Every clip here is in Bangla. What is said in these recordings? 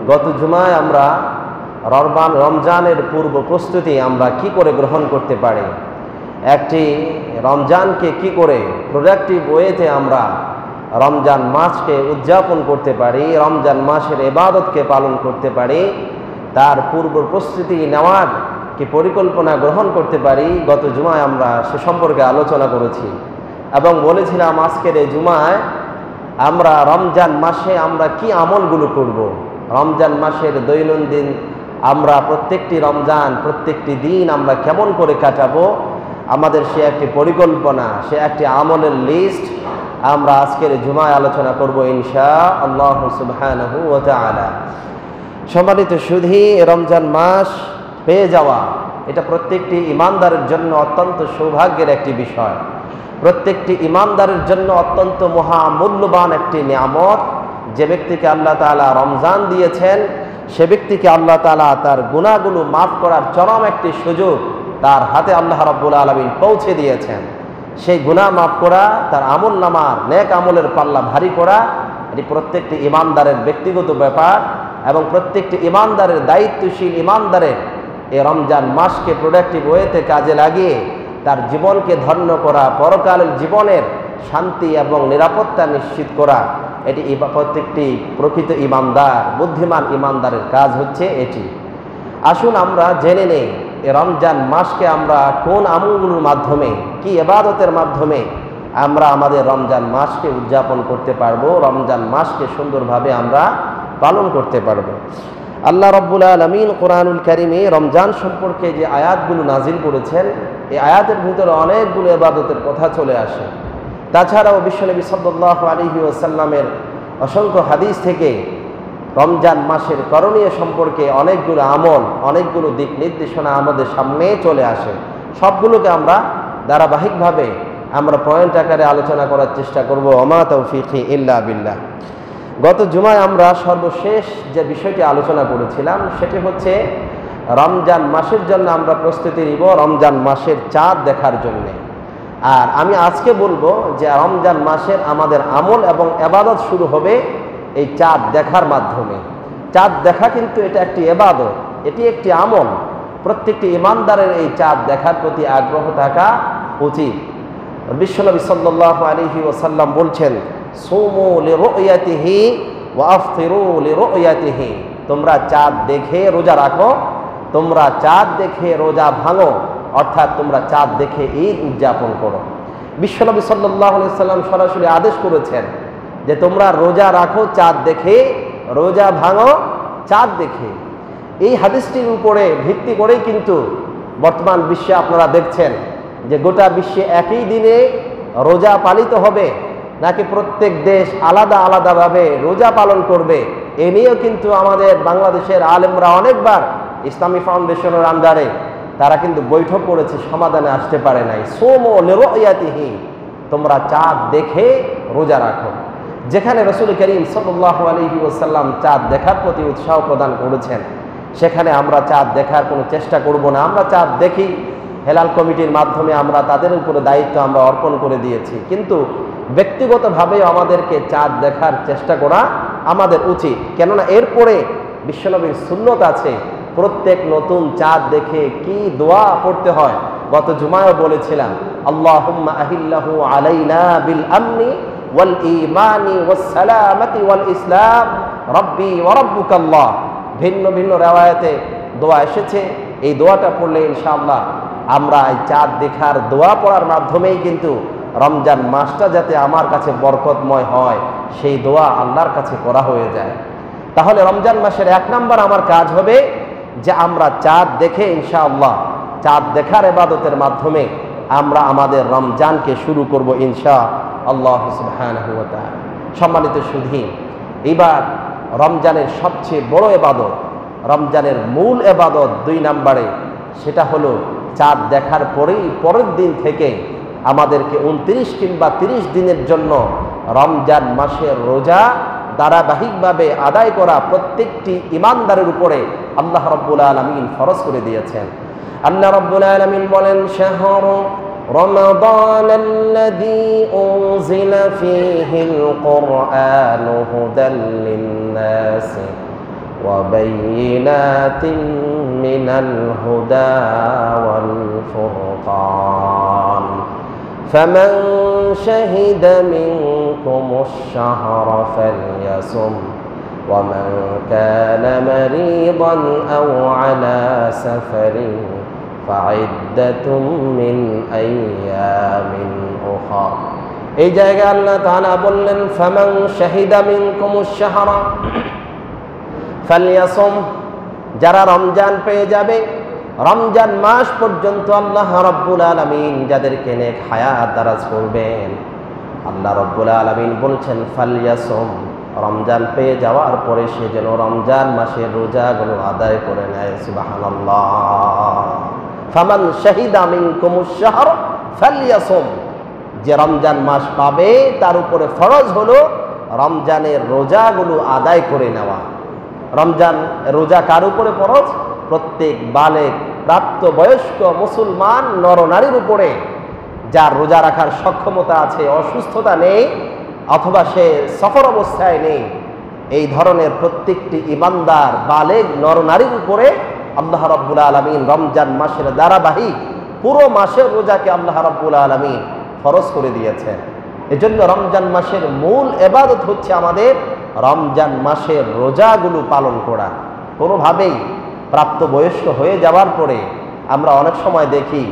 গত জুমায় আমরা রমজানের পূর্ব প্রস্তুতি আমরা কি করে গ্রহণ করতে পারি, একটি রমজানকে কি করে প্রোডাক্টিভ ওয়েতে আমরা রমজান মাসকে উদযাপন করতে পারি, রমজান মাসের ইবাদতকে পালন করতে পারি, তার পূর্ব প্রস্তুতি নেওয়ার কি পরিকল্পনা গ্রহণ করতে পারি, গত জুমায় আমরা সে সম্পর্কে আলোচনা করেছি এবং বলেছিলাম আজকের এই জুমায় আমরা রমজান মাসে আমরা কি আমলগুলো করব, রমজান মাসের দৈনন্দিন আমরা প্রত্যেকটি রমজান প্রত্যেকটি দিন আমরা কেমন করে কাটাবো, আমাদের সে একটি পরিকল্পনা, সে একটি আমলের লিস্ট আমরা আজকের জুমায় আলোচনা করব ইনশাআল্লাহ সুবহানাহু ওয়া তাআলা। সম্মানিত সুধী, রমজান মাস পেয়ে যাওয়া এটা প্রত্যেকটি ঈমানদারের জন্য অত্যন্ত সৌভাগ্যের একটি বিষয়, প্রত্যেকটি ঈমানদারের জন্য অত্যন্ত মহামূল্যবান একটি নিয়ামত। যে ব্যক্তিকে আল্লাহ তাআলা রমজান দিয়েছেন সে ব্যক্তিকে আল্লাহ তাআলা তার গুনাহগুলো মাফ করার চরম একটি সুযোগ তার হাতে আল্লাহ রাব্বুল আলামিন পৌঁছে দিয়েছেন। সেই গুনাহ মাফ করা, তার আমল নামার নেক আমলের পাল্লা ভারী করা, এটি প্রত্যেকটি ঈমানদারের ব্যক্তিগত ব্যাপার এবং প্রত্যেকটি ঈমানদারের দায়িত্বশীল ঈমানদারের এই রমজান মাসকে প্রোডাক্টিভ ওয়েতে কাজে লাগিয়ে তার জীবনকে ধন্য করা, পরকালের জীবনের শান্তি এবং নিরাপত্তা নিশ্চিত করা, এটি প্রত্যেকটি প্রকৃত ঈমানদার, বুদ্ধিমান ঈমানদারের কাজ হচ্ছে এটি। আসুন আমরা জেনে নেই এই রমজান মাসকে আমরা কোন আমলগুলোর মাধ্যমে, কি ইবাদতের মাধ্যমে আমরা আমাদের রমজান মাসকে উদযাপন করতে পারবো, রমজান মাসকে সুন্দরভাবে আমরা পালন করতে পারবো। আল্লাহ রাব্বুল আলামিন কোরআনুল কারীমে রমজান সম্পর্কে যে আয়াতগুলো নাজিল করেছেন, এই আয়াতের ভিতরে অনেকগুলো ইবাদতের কথা চলে আসে। তাছাড়াও বিশ্বনবী সাল্লাল্লাহু আলাইহি ওয়াসাল্লামের অসংখ্য হাদিস থেকে রমজান মাসের করণীয় সম্পর্কে অনেকগুলো আমল, অনেকগুলো দিক নির্দেশনা আমাদের সামনে চলে আসে। সবগুলোকে আমরা ধারাবাহিকভাবে আমরা পয়েন্ট আকারে আলোচনা করার চেষ্টা করব। ওমা তাওফীকি ইল্লা বিল্লাহ। গত জুমায় আমরা সর্বশেষ যে বিষয়টি আলোচনা করেছিলাম সেটি হচ্ছে রমজান মাসের জন্য আমরা প্রস্তুতি নিব রমজান মাসের চাঁদ দেখার জন্যে। আর আমি আজকে বলবো যে রমজান মাসের আমাদের আমল এবং ইবাদত শুরু হবে এই চাঁদ দেখার মাধ্যমে। চাঁদ দেখা কিন্তু এটা একটি ইবাদত, এটি একটি আমল। প্রত্যেকটি ঈমানদারের এই চাঁদ দেখার প্রতি আগ্রহ থাকা উচিত। বিশ্বনবী সাল্লাল্লাহু আলাইহি ওয়াসাল্লাম বলছেন, সুমু লিরুয়াতিহি ওয়া আফতিরু লিরুয়াতিহি, তোমরা চাঁদ দেখে রোজা রাখো, তোমরা চাঁদ দেখে রোজা ভাঙো, অর্থাৎ তোমরা চাঁদ দেখে ঈদ উদযাপন করো। বিশ্বনবী সাল্লাল্লাহু আলাইহি ওয়াসাল্লাম সরাসরি আদেশ করেছেন যে তোমরা রোজা রাখো চাঁদ দেখে, রোজা ভাঙো চাঁদ দেখে। এই হাদিসটির উপরে ভিত্তি করেই কিন্তু বর্তমান বিশ্বে আপনারা দেখছেন যে গোটা বিশ্বে একই দিনে রোজা পালিত হবে নাকি প্রত্যেক দেশ আলাদা আলাদাভাবে রোজা পালন করবে, এ নিয়েও কিন্তু আমাদের বাংলাদেশের আলেমরা অনেকবার ইসলামী ফাউন্ডেশনের আন্ডারে তারা কিন্তু বৈঠক করেছে, সমাধানে আসতে পারে নাই। সুমু লিরুয়াতিহি, তোমরা চাঁদ দেখে রোজা রাখো। যেখানে রাসূল করিম সাল্লাল্লাহু আলাইহি ওয়াসাল্লাম চাঁদ দেখার প্রতি উৎসাহ প্রদান করেছেন, সেখানে আমরা চাঁদ দেখার কোনো চেষ্টা করব না। আমরা চাঁদ দেখি, হেলাল কমিটির মাধ্যমে আমরা তাদের উপরে দায়িত্ব আমরা অর্পণ করে দিয়েছি, কিন্তু ব্যক্তিগতভাবেও আমাদেরকে চাঁদ দেখার চেষ্টা করা আমাদের উচিত। কেননা এরপরে বিশ্বনবীর সুন্নত আছে প্রত্যেক নতুন চাঁদ দেখে কি দোয়া পড়তে হয়। গত জুমায়ও বলেছিলাম, আল্লাহুম্মা আহিল্লাহু আলাইনা বিল আমনি ওয়াল ঈমানি ওয়াস সালামাতি ওয়াল ইসলাম রব্বি ওয়া রাব্বুকাল্লাহ। ভিন্ন ভিন্ন রিওয়ায়াতে দোয়া এসেছে, এই দোয়াটা পড়লে ইনশাআল্লাহ আমরা এই চাঁদ দেখার দোয়া পড়ার মাধ্যমেই কিন্তু রমজান মাসটা যাতে আমার কাছে বরকতময় হয় সেই দোয়া আল্লাহর কাছে করা হয়ে যায়। তাহলে রমজান মাসের 1 নাম্বার আমার কাজ হবে যে আমরা চাঁদ দেখে ইনশাআল্লাহ চাঁদ দেখার ইবাদতের মাধ্যমে আমরা আমাদের রমজানকে শুরু করব ইনশাআল্লাহ সুবহানাহু ওয়া তাআলা। সম্মানিত সুধী, এবার রমজানের সবচেয়ে বড় ইবাদত, রমজানের মূল ইবাদত 2 নম্বরে, সেটা হলো চাঁদ দেখার পরেই পরের দিন থেকে আমাদেরকে 29 কিংবা 30 দিনের জন্য রমজান মাসের রোজা ধারাবাহিকভাবে আদায় করা প্রত্যেকটি ঈমানদারের উপরে আল্লাহ রাব্বুল আলামিন ফরজ করে দিয়েছেন। আল্লাহ রাব্বুল আলামিন বলেন, শাহরু রমাদানাল্লাযী উনজিলা ফীহিল কুরআনু হুদাল লিন-নাস وبينات من الهدى والفرقان فمن شهد منكم الشهر فليصم ومن كان مريضا أو على سفر فعدة من أيام أخر এই জায়গায় আল্লাহ তাআলা বললেন ফামান শাহিদা মিনকুমুশ শাহরা ফালইয়াসুম, যারা রমজান পেয়ে যাবে, রমজান মাস পর্যন্ত আল্লাহ রাব্বুল আলামিন যাদেরকে নেক হায়াত দারাজ করবেন, আল্লাহ রাব্বুল আলামিন বলছেন ফালইয়াসুম, রমজান পেয়ে যাওয়ার পরে সে যেন রমজান মাসের রোজাগুলো আদায় করে নেয়। সুবহানাল্লাহ। ফামান শাহিদা মিনকুমুশ শাহর ফালইয়াসুম, যে রমজান মাস পাবে তার উপরে ফরজ হলো রমজানের রোজাগুলো আদায় করে নেওয়া। রমজান রোজা কার উপরে ফরজ? প্রত্যেক বালেগ প্রাপ্তবয়স্ক মুসলমান নরনারীর উপরে, যার রোজা রাখার সক্ষমতা আছে, অসুস্থতা নেই অথবা সে সফর অবস্থায় নেই, এই ধরনের প্রত্যেকটি ইমানদার বালেগ নরনারীর উপরে আল্লাহ রাব্বুল আলামিন রমজান মাসের ধারাবাহিক পুরো মাসের রোজাকে আল্লাহ রাব্বুল আলামিন ফরজ করে দিয়েছেন। এজন্য রমজান মাসের মূল ইবাদত হচ্ছে আমাদের রমজান মাসের রোজাগুলো পালন করা। কোনোভাবেই প্রাপ্তবয়স্ক হয়ে যাওয়ার পরে আমরা অনেক সময় দেখি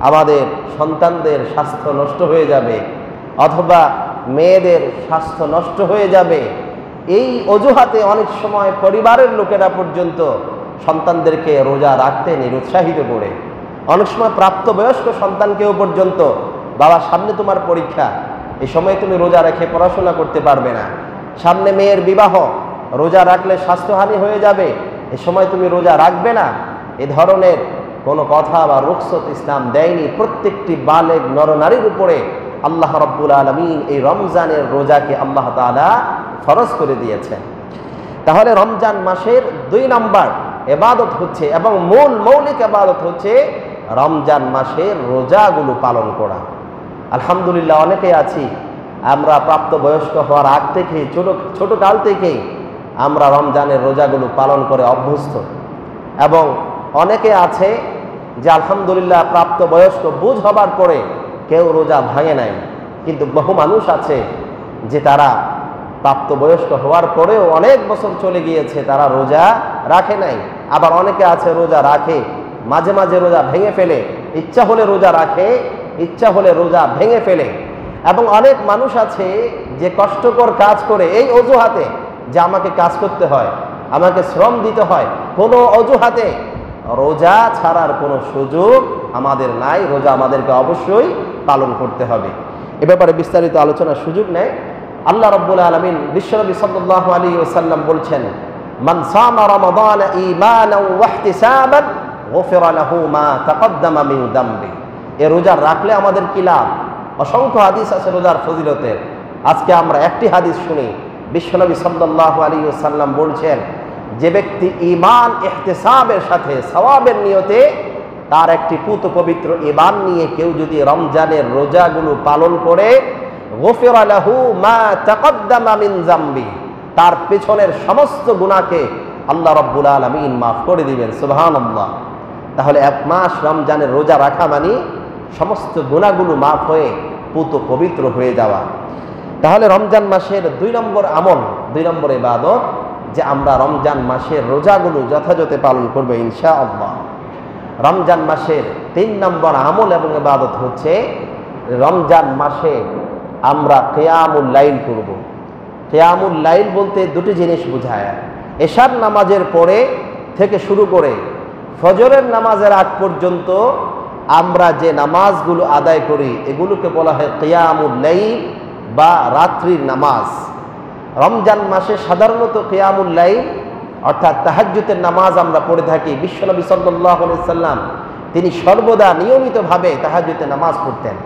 আমাদের সন্তানদের স্বাস্থ্য নষ্ট হয়ে যাবে অথবা মেয়েদের স্বাস্থ্য নষ্ট হয়ে যাবে, এই অজুহাতে অনেক সময় পরিবারের লোকেরা পর্যন্ত সন্তানদেরকে রোজা রাখতে নিরুৎসাহিত করে। অনেক সময় প্রাপ্তবয়স্ক সন্তানকেও পর্যন্ত, বাবা সামনে তোমার পরীক্ষা, এই সময় তুমি রোজা রেখে পড়াশোনা করতে পারবে না, সামনে মেয়ের বিবাহ, রোজা রাখলে স্বাস্থ্যহানি হয়ে যাবে, এ সময় তুমি রোজা রাখবে না, এ ধরনের কোনো কথা বা রুখসত ইসলাম দেয়নি। প্রত্যেকটি বালেগ নরনারীর উপরে আল্লাহ রাব্বুল আলামিন এই রমজানের রোজাকে আল্লাহ তাআলা ফরজ করে দিয়েছেন। তাহলে রমজান মাসের 2 নম্বর ইবাদত হচ্ছে এবং মূল মৌলিক ইবাদত হচ্ছে রমজান মাসের রোজাগুলো পালন করা। আলহামদুলিল্লাহ অনেকেই আছি আমরা প্রাপ্তবয়স্ক হওয়ার আগ থেকে ছোট কাল থেকেই আমরা রমজানের রোজাগুলো পালন করে অভ্যস্ত, এবং অনেকে আছে যে আলহামদুলিল্লাহ প্রাপ্তবয়স্ক বুঝ হবার পরে কেউ রোজা ভাঙে নাই, কিন্তু বহু মানুষ আছে যে তারা প্রাপ্তবয়স্ক হওয়ার পরেও অনেক বছর চলে গিয়েছে তারা রোজা রাখে নাই। আবার অনেকে আছে রোজা রাখে, মাঝে মাঝে রোজা ভেঙে ফেলে, ইচ্ছা হলে রোজা রাখে, ইচ্ছা হলে রোজা ভেঙে ফেলে। এবং অনেক মানুষ আছে যে কষ্টকর কাজ করে এই অজুহাতে যে আমাকে কাজ করতে হয়, আমাকে শ্রম দিতে হয়, কোনো অজুহাতে রোজা ছাড়ার কোনো সুযোগ আমাদের নাই, রোজা আমাদেরকে অবশ্যই পালন করতে হবে। এ ব্যাপারে বিস্তারিত আলোচনার সুযোগ নেই। আল্লাহ রাব্বুল আলামিন বিশ্বনবী সাল্লাল্লাহু আলাইহি ওয়াসাল্লাম বলছেন, মান সামা রমাদান ঈমানান ওয়া ইহতিসাবান গুফিরা লাহু মা তাকদ্দামা মিন যামবি। এই রোজা রাখলে আমাদের কি লাভ? অসংখ্য হাদিস আছে রোজার ফজিলতের। আজকে আমরা একটি হাদিস শুনি। বিশ্বনবী সাল্লাল্লাহু আলাইহি ওয়াসাল্লাম বলছেন, যে ব্যক্তি ঈমান ইহতিসাবের সাথে সওয়াবের নিয়তে তার একটি পুত পবিত্র ঈমান নিয়ে কেউ যদি রমজানের রোজাগুলো পালন করে, গুফিরা লাহু মা তাকদ্দামা মিন যামবি, তার পেছনের সমস্ত গুনাহকে আল্লাহ রাব্বুল আলামিন মাফ করে দিবেন। সুবহানাল্লাহ। তাহলে এক মাস রমজানের রোজা রাখা মানে সমস্ত গুনাহগুলো মাফ হয়ে পুত পবিত্র হয়ে যাওয়া। তাহলে রমজান মাসের 2 নম্বর আমল, 2 নম্বর ইবাদত যে আমরা রমজান মাসের রোজাগুলো যথাযথ পালন করব ইনশাআল্লাহ। রমজান মাসের 3 নম্বর আমল এবং ইবাদত হচ্ছে রমজান মাসে আমরা কিয়ামুল লাইল করব। কিয়ামুল লাইল বলতে 2টি জিনিস বোঝায়। এশার নামাজের পরে থেকে শুরু করে ফজরের নামাজের আগ পর্যন্ত আমরা যে নামাজগুলো আদায় করি এগুলোকে বলা হয় কিয়ামুল লাইল বা রাত্রির নামাজ। রমজান মাসে সাধারণত কিয়ামুল লাইল অর্থাৎ তাহাজ্জুদের নামাজ আমরা পড়ে থাকি। বিশ্বনবী সাল্লাল্লাহু আলাইহি সাল্লাম তিনি সর্বদা নিয়মিতভাবে তাহাজ্জুদের নামাজ পড়তেন,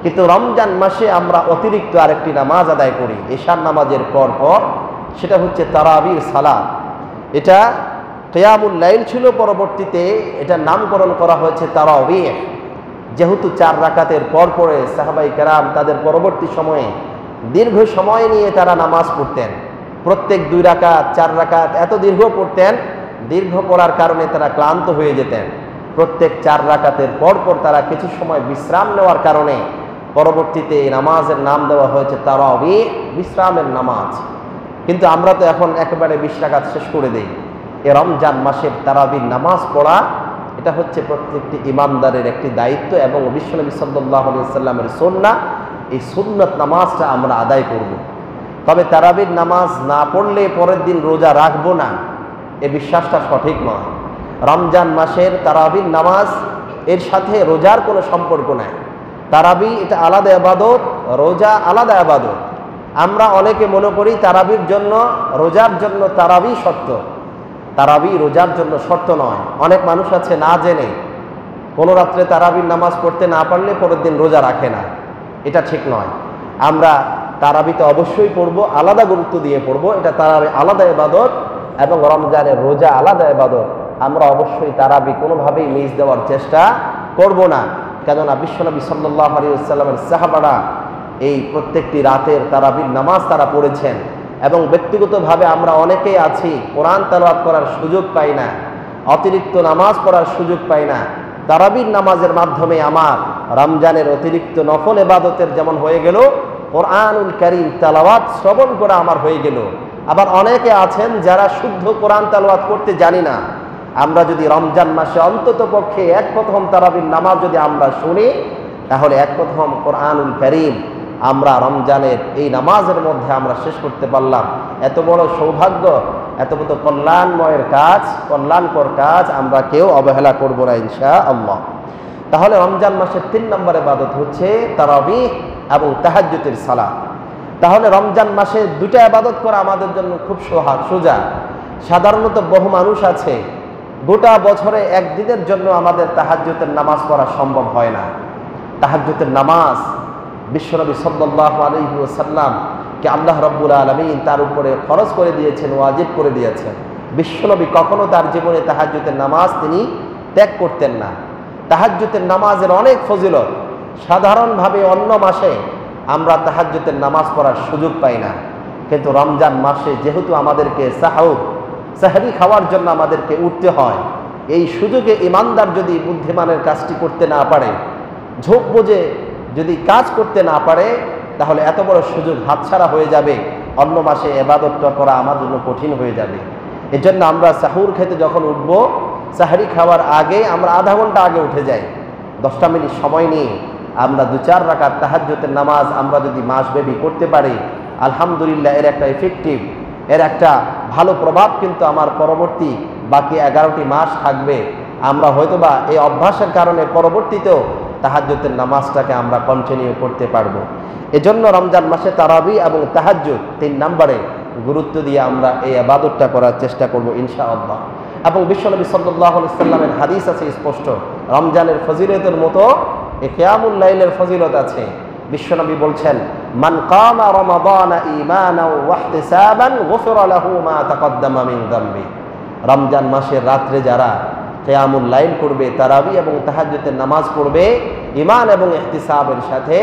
কিন্তু রমজান মাসে আমরা অতিরিক্ত আরেকটি নামাজ আদায় করি এশার নামাজের পর পর, সেটা হচ্ছে তারাবির সালাত। এটা কিয়ামুল লাইল ছিল, পরবর্তীতে এটার নামকরণ করা হয়েছে তারাবিহ। যেহেতু 4 রাকাতের পর পরে সাহাবাই কেরাম তাদের পরবর্তী সময়ে দীর্ঘ সময় নিয়ে তারা নামাজ পড়তেন, প্রত্যেক 2 রাকাত 4 রাকাত এত দীর্ঘ পড়তেন, দীর্ঘ পড়ার কারণে তারা ক্লান্ত হয়ে যেতেন। প্রত্যেক 4 রাকাতের পর পর তারা কিছু সময় বিশ্রাম নেওয়ার কারণে পরবর্তীতে এই নামাজের নাম দেওয়া হয়েছে তারাবিহ, বিশ্রামের নামাজ। কিন্তু আমরা তো এখন একেবারে 20 রাকাত শেষ করে দেই। এই রমজান মাসের তারাবির নামাজ পড়া এটা হচ্ছে প্রত্যেকটি ইমানদারের একটি দায়িত্ব এবং বিশ্বনবী সাল্লাল্লাহু আলাইহি ওয়াসাল্লামের সুন্নাহ। এই সুন্নাত নামাজটা আমরা আদায় করব। তবে তারাবির নামাজ না পড়লে পরের দিন রোজা রাখবো না, এই বিশ্বাসটা সঠিক নয়। রমজান মাসের তারাবির নামাজ এর সাথে রোজার কোনো সম্পর্ক নাই। তারাবি এটা আলাদা ইবাদত, রোজা আলাদা ইবাদত। আমরা অনেকে মনে করি তারাবির জন্য রোজার জন্য তারাবি শর্ত, তারাবি রোজার জন্য শর্ত নয়। অনেক মানুষ আছে না জেনে কোনো রাত্রে তারাবির নামাজ পড়তে না পারলে পরের দিন রোজা রাখে না, এটা ঠিক নয়। আমরা তারাবিতে অবশ্যই পড়ব, আলাদা গুরুত্ব দিয়ে পড়ব। এটা তারাবি আলাদা ইবাদত এবং রমজানের রোজা আলাদা ইবাদত। আমরা অবশ্যই তারাবি কোনোভাবেই মিস দেওয়ার চেষ্টা করব না, কেননা বিশ্বনবী সাল্লাল্লাহু আলাইহি ওয়াসাল্লামের সাহাবারা এই প্রত্যেকটি রাতের তারাবির নামাজ তারা পড়েছেন। এবং ব্যক্তিগতভাবে আমরা অনেকেই আছি কোরআন তেলাওয়াত করার সুযোগ পাই না, অতিরিক্ত নামাজ পড়ার সুযোগ পাই না। তারাবির নামাজের মাধ্যমে আমার রমজানের অতিরিক্ত নফল ইবাদতের যেমন হয়ে গেল, কোরআনুল কারীম তেলাওয়াত শ্রবণ করা আমার হয়ে গেল। আবার অনেকে আছেন যারা শুদ্ধ কোরআন তেলাওয়াত করতে জানি না। আমরা যদি রমজান মাসে অন্তত পক্ষে এক প্রথম তারাবির নামাজ যদি আমরা শুনি, তাহলে এক প্রথম কোরআনুল কারীম আমরা রমজানের এই নামাজের মধ্যে আমরা শেষ করতে পারলাম। এত বড় সৌভাগ্য, এত বড় কল্যাণময়ের কাজ, কল্যাণকর কাজ আমরা কেউ অবহেলা করব না ইনশাআল্লাহ। তাহলে রমজান মাসের 3 নম্বর ইবাদত হচ্ছে তারাবিহ এবং তাহাজ্জুদের সালাত। তাহলে রমজান মাসে 2টা ইবাদত করা আমাদের জন্য খুব সোজা। সাধারণত বহু মানুষ আছে গোটা বছরে একদিনের জন্য আমাদের তাহাজ্জুদের নামাজ পড়া সম্ভব হয় না। তাহাজ্জুদের নামাজ বিশ্বনবী সাল্লাল্লাহু আলাইহি ওয়াসাল্লাম কে আল্লাহ রাব্বুল আলামিন তার উপরে ফরজ করে দিয়েছেন, ওয়াজিব করে দিয়েছেন। বিশ্বনবী কখনো তার জীবনে তাহাজ্জুদের নামাজ তিনি ত্যাগ করতেন না। তাহাজ্জুদের নামাজের অনেক ফজিলত। সাধারণভাবে অন্য মাসে আমরা তাহাজ্জুদের নামাজ পড়ার সুযোগ পাই না, কিন্তু রমজান মাসে যেহেতু আমাদেরকে সাহরি খাওয়ার জন্য আমাদেরকে উঠতে হয়, এই সুযোগে ইমানদার যদি বুদ্ধিমানের কাজটি করতে না পারে, ঝোঁক বুঝে যদি কাজ করতে না পারে, তাহলে এত বড় সুযোগ হাতছাড়া হয়ে যাবে। অন্য মাসে ইবাদতটা করা আমার জন্য কঠিন হয়ে যাবে। এজন্য আমরা সাহুর খেতে যখন উঠবো, সাহরি খাওয়ার আগে আমরা আধা ঘন্টা আগে উঠে যাই। 10টা মিনিট সময় নিয়ে আমরা 2-4 রাকাত তাহাজ্জুদের নামাজ আমরা যদি মাসব্যাপী করতে পারি, আলহামদুলিল্লাহ এর একটা ইফেক্টিভ, এর একটা ভালো প্রভাব কিন্তু আমার পরবর্তী বাকি 11টি মাস থাকবে। আমরা হয়তোবা এই অভ্যাসের কারণে পরবর্তীতেও তাহাজ্জুদের নামাজটাকে আমরা কন্টিনিউ করতে পারবো। এজন্য রমজান মাসে তারাবি এবং তাহাজ্জুদ 3 নম্বরে গুরুত্ব দিয়ে আমরা এই ইবাদতটা করার চেষ্টা করব ইনশাআল্লাহ। এবং বিশ্বনবী সাল্লাল্লাহু আলাইহি ওয়াসাল্লামের হাদিস আছে স্পষ্ট, রমজানের ফজিলতের মতো এই কিয়ামুল লাইলের ফজিলত আছে। বিশ্বনবী বলছেন, মান কামা রমাদানা ঈমানাও ওয়া ইহতিসাবান গুফিরা লাহু মা তাকদ্দামা মিন যামবি। রমজান মাসের রাত্রে যারা কিয়ামুল লাইল করবে, তারাবি এবং তাহাজ্জুদের নামাজ পড়বে ঈমান এবং ইহতিসাবের সাথে,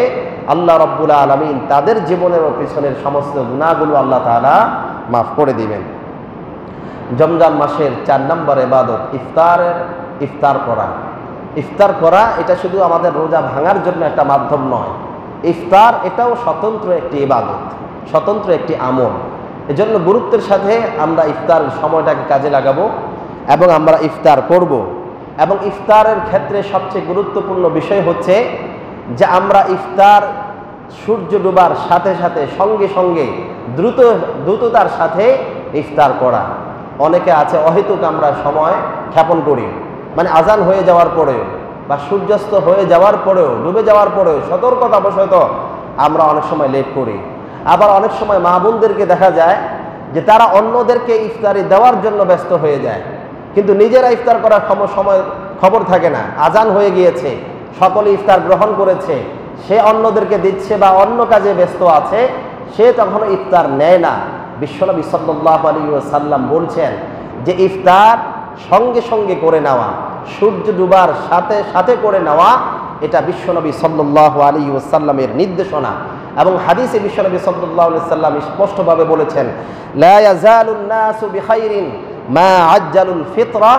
আল্লাহ রাব্বুল আলামিন তাদের জীবনের ও পিছনের সমস্ত গুনাহগুলো আল্লাহ তাআলা মাফ করে দিবেন। রমজান মাসের 4 নম্বর ইবাদত ইফতার করা। ইফতার করা এটা শুধু আমাদের রোজা ভাঙার জন্য একটা মাধ্যম নয়। ইফতার এটাও স্বতন্ত্র একটি ইবাদত, স্বতন্ত্র একটি আমল। এজন্য গুরুত্বের সাথে আমরা ইফতারের সময়টাকে কাজে লাগাবো এবং আমরা ইফতার করব। এবং ইফতারের ক্ষেত্রে সবচেয়ে গুরুত্বপূর্ণ বিষয় হচ্ছে যে আমরা ইফতার সূর্য ডোবার সাথে সাথে সঙ্গে সঙ্গে দ্রুততার সাথে ইফতার করা। অনেকে আছে অহেতুক আমরা সময় ক্ষেপণ করি, মানে আজান হয়ে যাওয়ার পরেও বা সূর্যাস্ত হয়ে যাওয়ার পরেও, ডুবে যাওয়ার পরেও সতর্কতাবশত আমরা অনেক সময় লেট করি। আবার অনেক সময় মা বোনদেরকে দেখা যায় যে তারা অন্যদেরকে ইফতারি দেওয়ার জন্য ব্যস্ত হয়ে যায়, কিন্তু নিজেরা ইফতার করার সময় খবর থাকে না। আজান হয়ে গিয়েছে, সকলে ইফতার গ্রহণ করেছে, সে অন্যদেরকে দিচ্ছে বা অন্য কাজে ব্যস্ত আছে, সে তখন ইফতার নেয় না। বিশ্বনবী সাল্লাল্লাহু আলাইহি ওয়াসাল্লাম বলছেন যে ইফতার সঙ্গে সঙ্গে করে নেওয়া, সূর্য ডুবার সাথে সাথে করে নেওয়া, এটা বিশ্বনবী সাল্লাল্লাহু আলাইহি ওয়াসাল্লামের নির্দেশনা। এবং হাদিসে বিশ্বনবী সাল্লাল্লাহু আলাইহি সাল্লাম স্পষ্টভাবে বলেছেন, লা ইয়াজালুন নাসু বিখাইরিন মা আজ্জালুল ফিতরা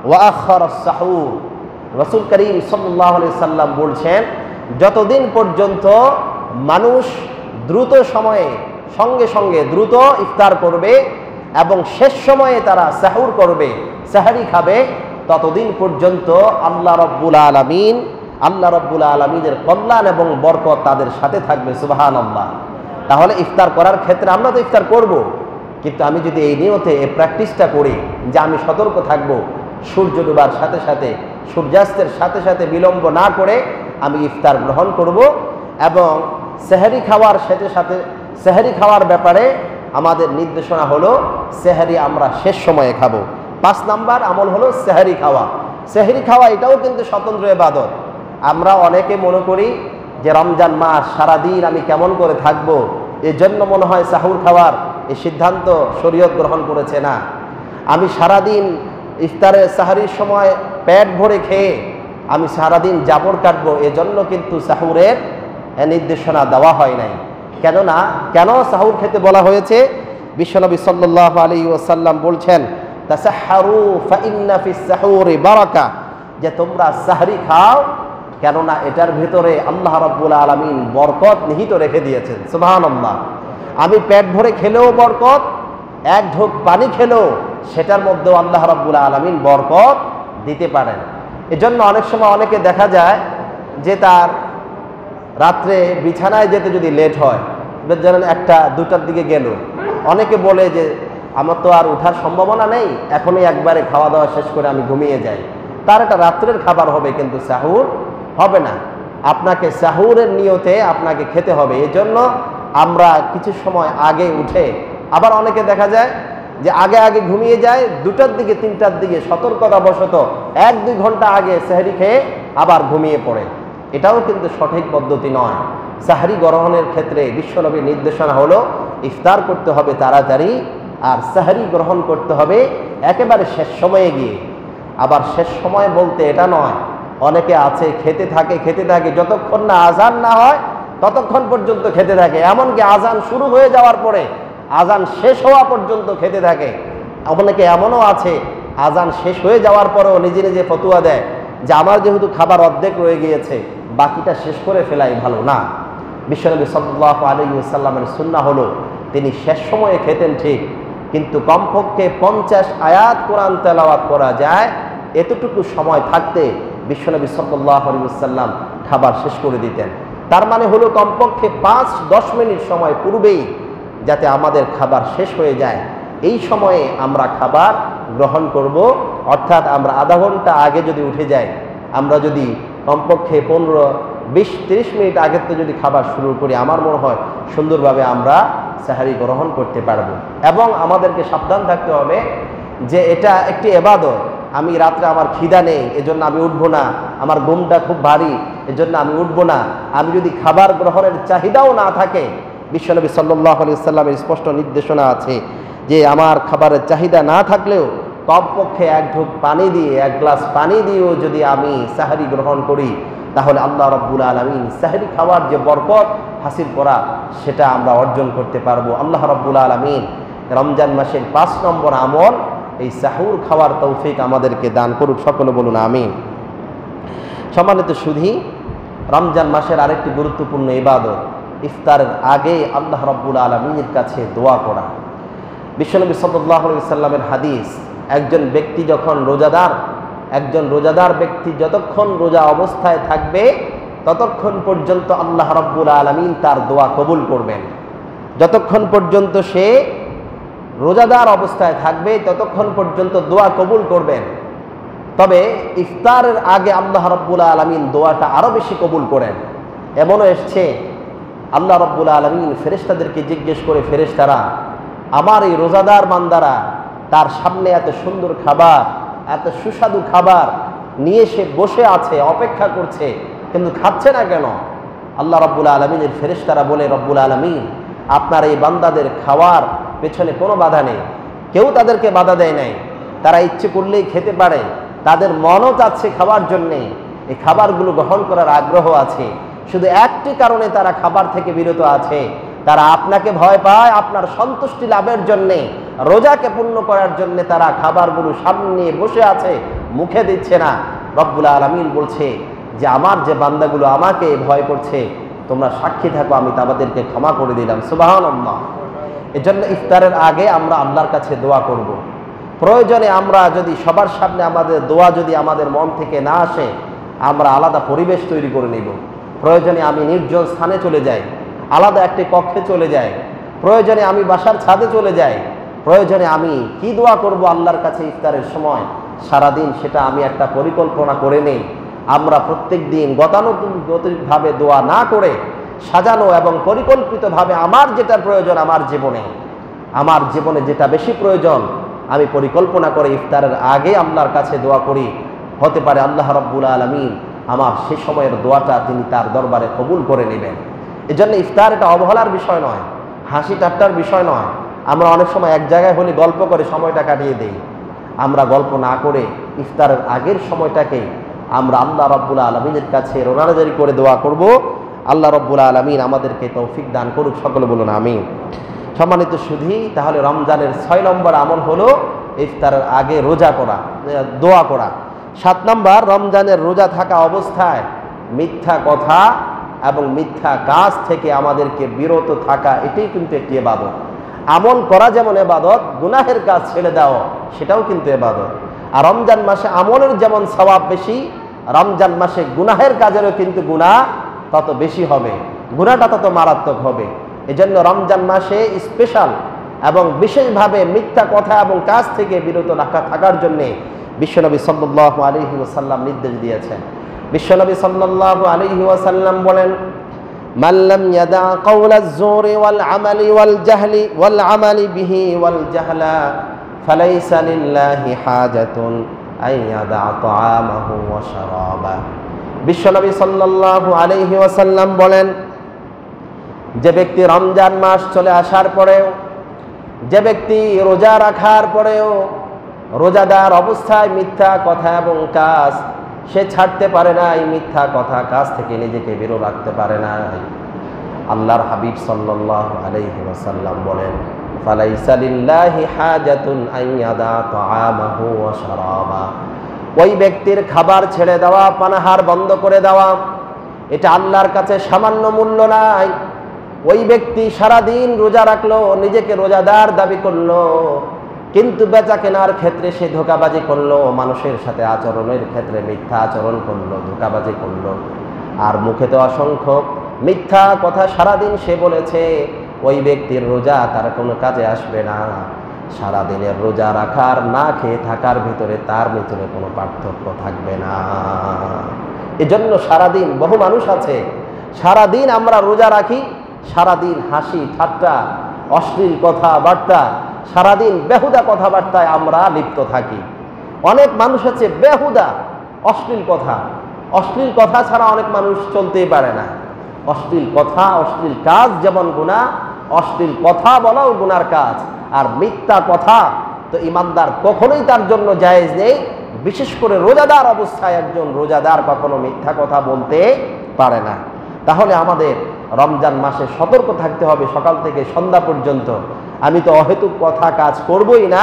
ওয়া আখারাস সাহুর। রাসূল করিম সাল্লাল্লাহু আলাইহি সাল্লাম বলছেন, যতদিন পর্যন্ত মানুষ দ্রুত সময়ে সঙ্গে সঙ্গে দ্রুত ইফতার করবে এবং শেষ সময়ে তারা সাহুর করবে, সাহরি খাবে, ততদিন পর্যন্ত আল্লাহ রাব্বুল আলামিনের কল্যাণ এবং বরকত তাদের সাথে থাকবে। সুবহানাল্লাহ। তাহলে ইফতার করার ক্ষেত্রে আমরা তো ইফতার করব, কিন্তু আমি যদি এই নিয়তে এই প্র্যাকটিসটা করি যে আমি সতর্ক থাকব, সূর্য ডোবার সাথে সাথে সূর্যাস্তের সাথে সাথে বিলম্ব না করে আমি ইফতার গ্রহণ করব, এবং সেহরি খাওয়ার সাথে সাথে সেহরি খাওয়ার ব্যাপারে আমাদের নির্দেশনা হলো সেহরি আমরা শেষ সময়ে খাবো। 5 নাম্বার আমল হলো সেহরি খাওয়া। সেহরি খাওয়া এটাও কিন্তু স্বতন্ত্র ইবাদত। আমরা অনেকে মনে করি যে রমজান মাস সারাদিন আমি কেমন করে থাকবো, এজন্য মনে হয় সাহুর খাওয়ার এই সিদ্ধান্ত শরীয়ত গ্রহণ করেছে। না, আমি সারাদিন ইফতারে সাহরির সময় পেট ভরে খেয়ে আমি সারাদিন জাবর কাটবো, এজন্য কিন্তু সাহুরের নির্দেশনা দেওয়া হয় নাই। কেন সাহুর খেতে বলা হয়েছে? বিশ্বনবী সাল্লাল্লাহু আলাইহি ওয়াসাল্লাম বলছেন, তাসাহহারু ফাইন্না ফিস সাহুরি বারাকা, যে তোমরা সাহরি খাও, কেননা এটার ভিতরে আল্লাহ রাব্বুল আলামিন বরকত নিহিত রেখে দিয়েছেন। সুবহানাল্লাহ। আমি পেট ভরে খেলেও বরকত, এক ঢোক পানি খেলেও সেটার মধ্যেও আল্লাহ রাব্বুল আলামিন বরকত দিতে পারেন। এজন্য অনেক সময় অনেকে দেখা যায় যে তার রাত্রে বিছানায় যেতে যদি লেট হয়, ধরেন 1টা-2টার দিকে গেল, অনেকে বলে যে আমার তো আর ওঠার সম্ভাবনা নেই, এখনই একবারে খাওয়া দাওয়া শেষ করে আমি ঘুমিয়ে যাই। তার এটা রাত্রের খাবার হবে, কিন্তু সাহুর হবে না। আপনাকে সাহুরের নিয়তে আপনাকে খেতে হবে। এই জন্য আমরা কিছু সময় আগে উঠে, আবার অনেকে দেখা যায় যে আগে ঘুমিয়ে যায়, 2টার দিকে 3টার দিকে সতর্কতা বশত 1-2 ঘন্টা আগে সেহরি খেয়ে আবার ঘুমিয়ে পড়ে। এটাও কিন্তু সঠিক পদ্ধতি নয়। সাহরি গ্রহণের ক্ষেত্রে বিশ্বনবীর নির্দেশনা হলো ইফতার করতে হবে তাড়াতাড়ি, আর সাহরি গ্রহণ করতে হবে একেবারে শেষ সময়ে গিয়ে। আবার শেষ সময় বলতে এটা নয়, অনেকে আছে খেতে থাকে যতক্ষণ না আজান না হয় ততক্ষণ পর্যন্ত খেতে থাকে, এমনকি আজান শুরু হয়ে যাওয়ার পরে আজান শেষ হওয়া পর্যন্ত খেতে থাকে। অনেকে এমনও আছে আজান শেষ হয়ে যাওয়ার পরেও নিজে নিজে ফতুয়া দেয় যে আমার যেহেতু খাবার অর্ধেক রয়ে গিয়েছে, বাকিটা শেষ করে ফেলাই ভালো। না, বিশ্বনবী সাল্লাল্লাহু আলাইহি ওয়াসাল্লামের সুন্নাহ হলো তিনি শেষ সময়ে খেতেন ঠিক, কিন্তু কমপক্ষে 50 আয়াত কোরআন তেলাওয়াত করা যায় এতটুকু সময় থাকতে বিশ্বনবী সাল্লাল্লাহু আলাইহি ওয়াসাল্লাম খাবার শেষ করে দিতেন। তার মানে হলো কমপক্ষে 5-10 মিনিট সময় পূর্বেই যাতে আমাদের খাবার শেষ হয়ে যায়, এই সময়ে আমরা খাবার গ্রহণ করব। অর্থাৎ আমরা আধা ঘন্টা আগে যদি উঠে যাই, আমরা যদি কমপক্ষে 15-20-30 মিনিট আগের তো যদি খাবার শুরু করি, আমার মনে হয় সুন্দরভাবে আমরা সাহারি গ্রহণ করতে পারবো। এবং আমাদেরকে সাবধান থাকতে হবে যে এটা একটি ইবাদত। আমি রাত্রে আমার খিদা নেই এজন্য আমি উঠবো না, আমার ঘুমটা খুব ভারী এজন্য আমি উঠবো না। আমি যদি খাবার গ্রহণের চাহিদাও না থাকে, বিশ্বনবী সাল্লাল্লাহু আলাইহি ওয়াসাল্লামের স্পষ্ট নির্দেশনা আছে যে আমার খাবারের চাহিদা না থাকলেও কমপক্ষে 1 ঢোক পানি দিয়ে, 1 গ্লাস পানি দিয়েও যদি আমি সাহরি গ্রহণ করি, তাহলে আল্লাহ রাব্বুল আলামিন সাহরি খাওয়ার যে বরকত হাসিল করা সেটা আমরা অর্জন করতে পারবো। আল্লাহ রাব্বুল আলামিন রমজান মাসের 5 নম্বর আমল এই সাহুর খাওয়ার তৌফিক আমাদেরকে দান করুক। সকলে বলুন আমিন। সম্মানিত সুধী, রমজান মাসের আরেকটি গুরুত্বপূর্ণ ইবাদত ইফতারের আগে আল্লাহ রাব্বুল আলামিনের কাছে দোয়া করা। বিশ্বনবী সাল্লাল্লাহু আলাইহি ওয়াসাল্লামের হাদিস, একজন রোজাদার ব্যক্তি যতক্ষণ রোজা অবস্থায় থাকবে ততক্ষণ পর্যন্ত আল্লাহ রাব্বুল আলামিন তার দোয়া কবুল করবেন। যতক্ষণ পর্যন্ত সে রোজাদার অবস্থায় থাকবে ততক্ষণ পর্যন্ত দোয়া কবুল করবেন। তবে ইফতারের আগে আল্লাহ রাব্বুল আলামিন দোয়াটা আরো বেশি কবুল করেন। এমনও এসছে আল্লাহ রাব্বুল আলামিন ফেরেশতাদেরকে জিজ্ঞেস করে, ফেরেশতারা আমার এই রোজাদার বান্দারা তার সামনে এত সুন্দর খাবার, এত সুস্বাদু খাবার নিয়ে সে বসে আছে, অপেক্ষা করছে, কিন্তু খাচ্ছে না কেন? আল্লাহ রাব্বুল আলামিনের ফেরেশতারা বলে, রব্বুল আলামিন আপনার এই বান্দাদের খাওয়ার পেছনে কোনো বাধা নেই, কেউ তাদেরকে বাধা দেয় নাই, তারা ইচ্ছে করলেই খেতে পারে, তাদের মনও চাচ্ছে খাওয়ার জন্যে, এই খাবারগুলো গ্রহণ করার আগ্রহ আছে, শুধু একটি কারণে তারা খাবার থেকে বিরত আছে, তারা আপনাকে ভয় পায়, আপনার সন্তুষ্টি লাভের জন্যে, রোজাকে পূর্ণ করার জন্যে তারা খাবারগুলো সামনে নিয়ে বসে আছে, মুখে দিচ্ছে না। রব্বুল আলামিন বলছে যে আমার যে বান্দাগুলো আমাকে ভয় করছে, তোমরা সাক্ষী থাকো, আমি তাদেরকে ক্ষমা করে দিলাম। সুবহানাল্লাহ। এজন্য ইফতারের আগে আমরা আল্লাহর কাছে দোয়া করব। প্রয়োজনে আমরা যদি সবার সামনে আমাদের দোয়া যদি আমাদের মন থেকে না আসে, আমরা আলাদা পরিবেশ তৈরি করে নিব। প্রয়োজনে আমি নির্জন স্থানে চলে যাই, আলাদা একটি কক্ষে চলে যাই, প্রয়োজনে আমি বাসার ছাদে চলে যাই, প্রয়োজনে আমি কি দোয়া করব আল্লাহর কাছে ইফতারের সময় সারাদিন সেটা আমি একটা পরিকল্পনা করে নেই। আমরা প্রত্যেক দিন গতানুগতিকভাবে দোয়া না করে সাজানো এবং পরিকল্পিতভাবে আমার যেটা প্রয়োজন আমার জীবনে যেটা বেশি প্রয়োজন আমি পরিকল্পনা করে ইফতারের আগে আল্লাহর কাছে দোয়া করি। হতে পারে আল্লাহ রাব্বুল আলামিন আমার সে সময়ের দোয়াটা তিনি তার দরবারে কবুল করে নেবেন। এজন্য ইফতার এটা অবহেলার বিষয় নয়, হাসি ঠাট্টার বিষয় নয়। আমরা অনেক সময় এক জায়গায় হলে গল্প করে সময়টা কাটিয়ে দেই। আমরা গল্প না করে ইফতারের আগের সময়টাকে আমরা আল্লাহ রাব্বুল আলামিনের কাছে রোনাজারি করে দোয়া করব। আল্লাহ রাব্বুল আলামিন আমাদেরকে তৌফিক দান করুক, সকলে বলুন আমিন। সম্মানিত সুধী, তাহলে রমজানের 6 নম্বর আমল হলো ইফতারের আগে রোজা করা, দোয়া করা। 7 নম্বর, রমজানের রোজা থাকা অবস্থায় মিথ্যা কথা এবং মিথ্যা কাজ থেকে আমাদেরকে বিরত থাকা, এটাই কিন্তু একটি ইবাদত। আমল করা যেমন ইবাদত, গুনাহের কাজ ছেড়ে দেওয়া সেটাও কিন্তু ইবাদত। আর রমজান মাসে আমলের যেমন সওয়াব বেশি, রমজান মাসে গুনাহের কাজেরও কিন্তু গুনাহ তত বেশি হবে, গুনাহটা তত মারাত্মক হবে। এজন্য রমজান মাসে স্পেশাল এবং বিশেষভাবে মিথ্যা কথা এবং কাজ থেকে বিরত থাকার জন্য বিশ্বনবী সাল্লাল্লাহু আলাইহি ওয়াসাল্লাম নির্দেশ দিয়েছেন। বিশ্বনবী সাল্লাল্লাহু আলাইহি ওয়াসাল্লাম বলেন, মান লাম ইয়াদা কাওলাজ জুরি ওয়াল আমালি বিহি ওয়াল জাহলা ফালাইসা লিল্লাহি হাজাতুন আন ইয়াদা তাআমাহু ওয়া শারাবা। বিশ্বনবী সাল্লাল্লাহু আলাইহি ওয়াসাল্লাম বলেন, যে ব্যক্তি রমজান মাস চলে আসার পরেও, যে ব্যক্তি রোজা রাখার পরেও রোজাদার অবস্থায় মিথ্যা কথা এবং কাজ সে ছাড়তে পারে না, এই মিথ্যা কথা কাজ থেকে নিজেকে বিরত রাখতে পারে না, আল্লাহর হাবিব সাল্লাল্লাহু আলাইহি ওয়াসাল্লাম বলেন, ফালাইসা লিল্লাহি হাজাতুন আন ইয়াদা তাআমাহু ওয়া শারাবা। ওই ব্যক্তির খাবার ছেড়ে দেওয়া, পানাহার বন্ধ করে দেওয়া, এটা আল্লাহর কাছে সামান্য মূল্য নাই। ওই ব্যক্তি সারাদিন রোজা রাখলো, নিজেকে রোজাদার দাবি করলো, কিন্তু বেচা কেনার ক্ষেত্রে সে ধোঁকাবাজি করলো, মানুষের সাথে আচরণের ক্ষেত্রে মিথ্যা আচরণ করলো, ধোঁকাবাজি করলো, আর মুখে তো অসংখ্য মিথ্যা কথা সারাদিন সে বলেছে। ওই ব্যক্তির রোজা তার কোনো কাজে আসবে না। সারাদিনের রোজা রাখার, না খেয়ে থাকার ভিতরে তার ভিতরে কোনো পার্থক্য থাকবে না। এজন্য সারাদিন বহু মানুষ আছে, সারাদিন আমরা রোজা রাখি, সারাদিন হাসি ঠাট্টা, অশ্লীল কথাবার্তা, সারাদিন বেহুদা কথাবার্তায় আমরা লিপ্ত থাকি। অনেক মানুষ আছে বেহুদা অশ্লীল কথা ছাড়া অনেক মানুষ চলতেই পারে না। অশ্লীল কথা, অশ্লীল কাজ যেমন গুনাহ, অশ্লীল কথা বলাও গুনার কাজ। আর মিথ্যা কথা তো ইমানদার কখনোই তার জন্য জায়েজ নেই। বিশেষ করে রোজাদার অবস্থায় একজন রোজাদার কখনো মিথ্যা কথা বলতে পারে না। তাহলে আমাদের রমজান মাসে সতর্ক থাকতে হবে সকাল থেকে সন্ধ্যা পর্যন্ত। আমি তো অহেতুক কথা কাজ করবই না,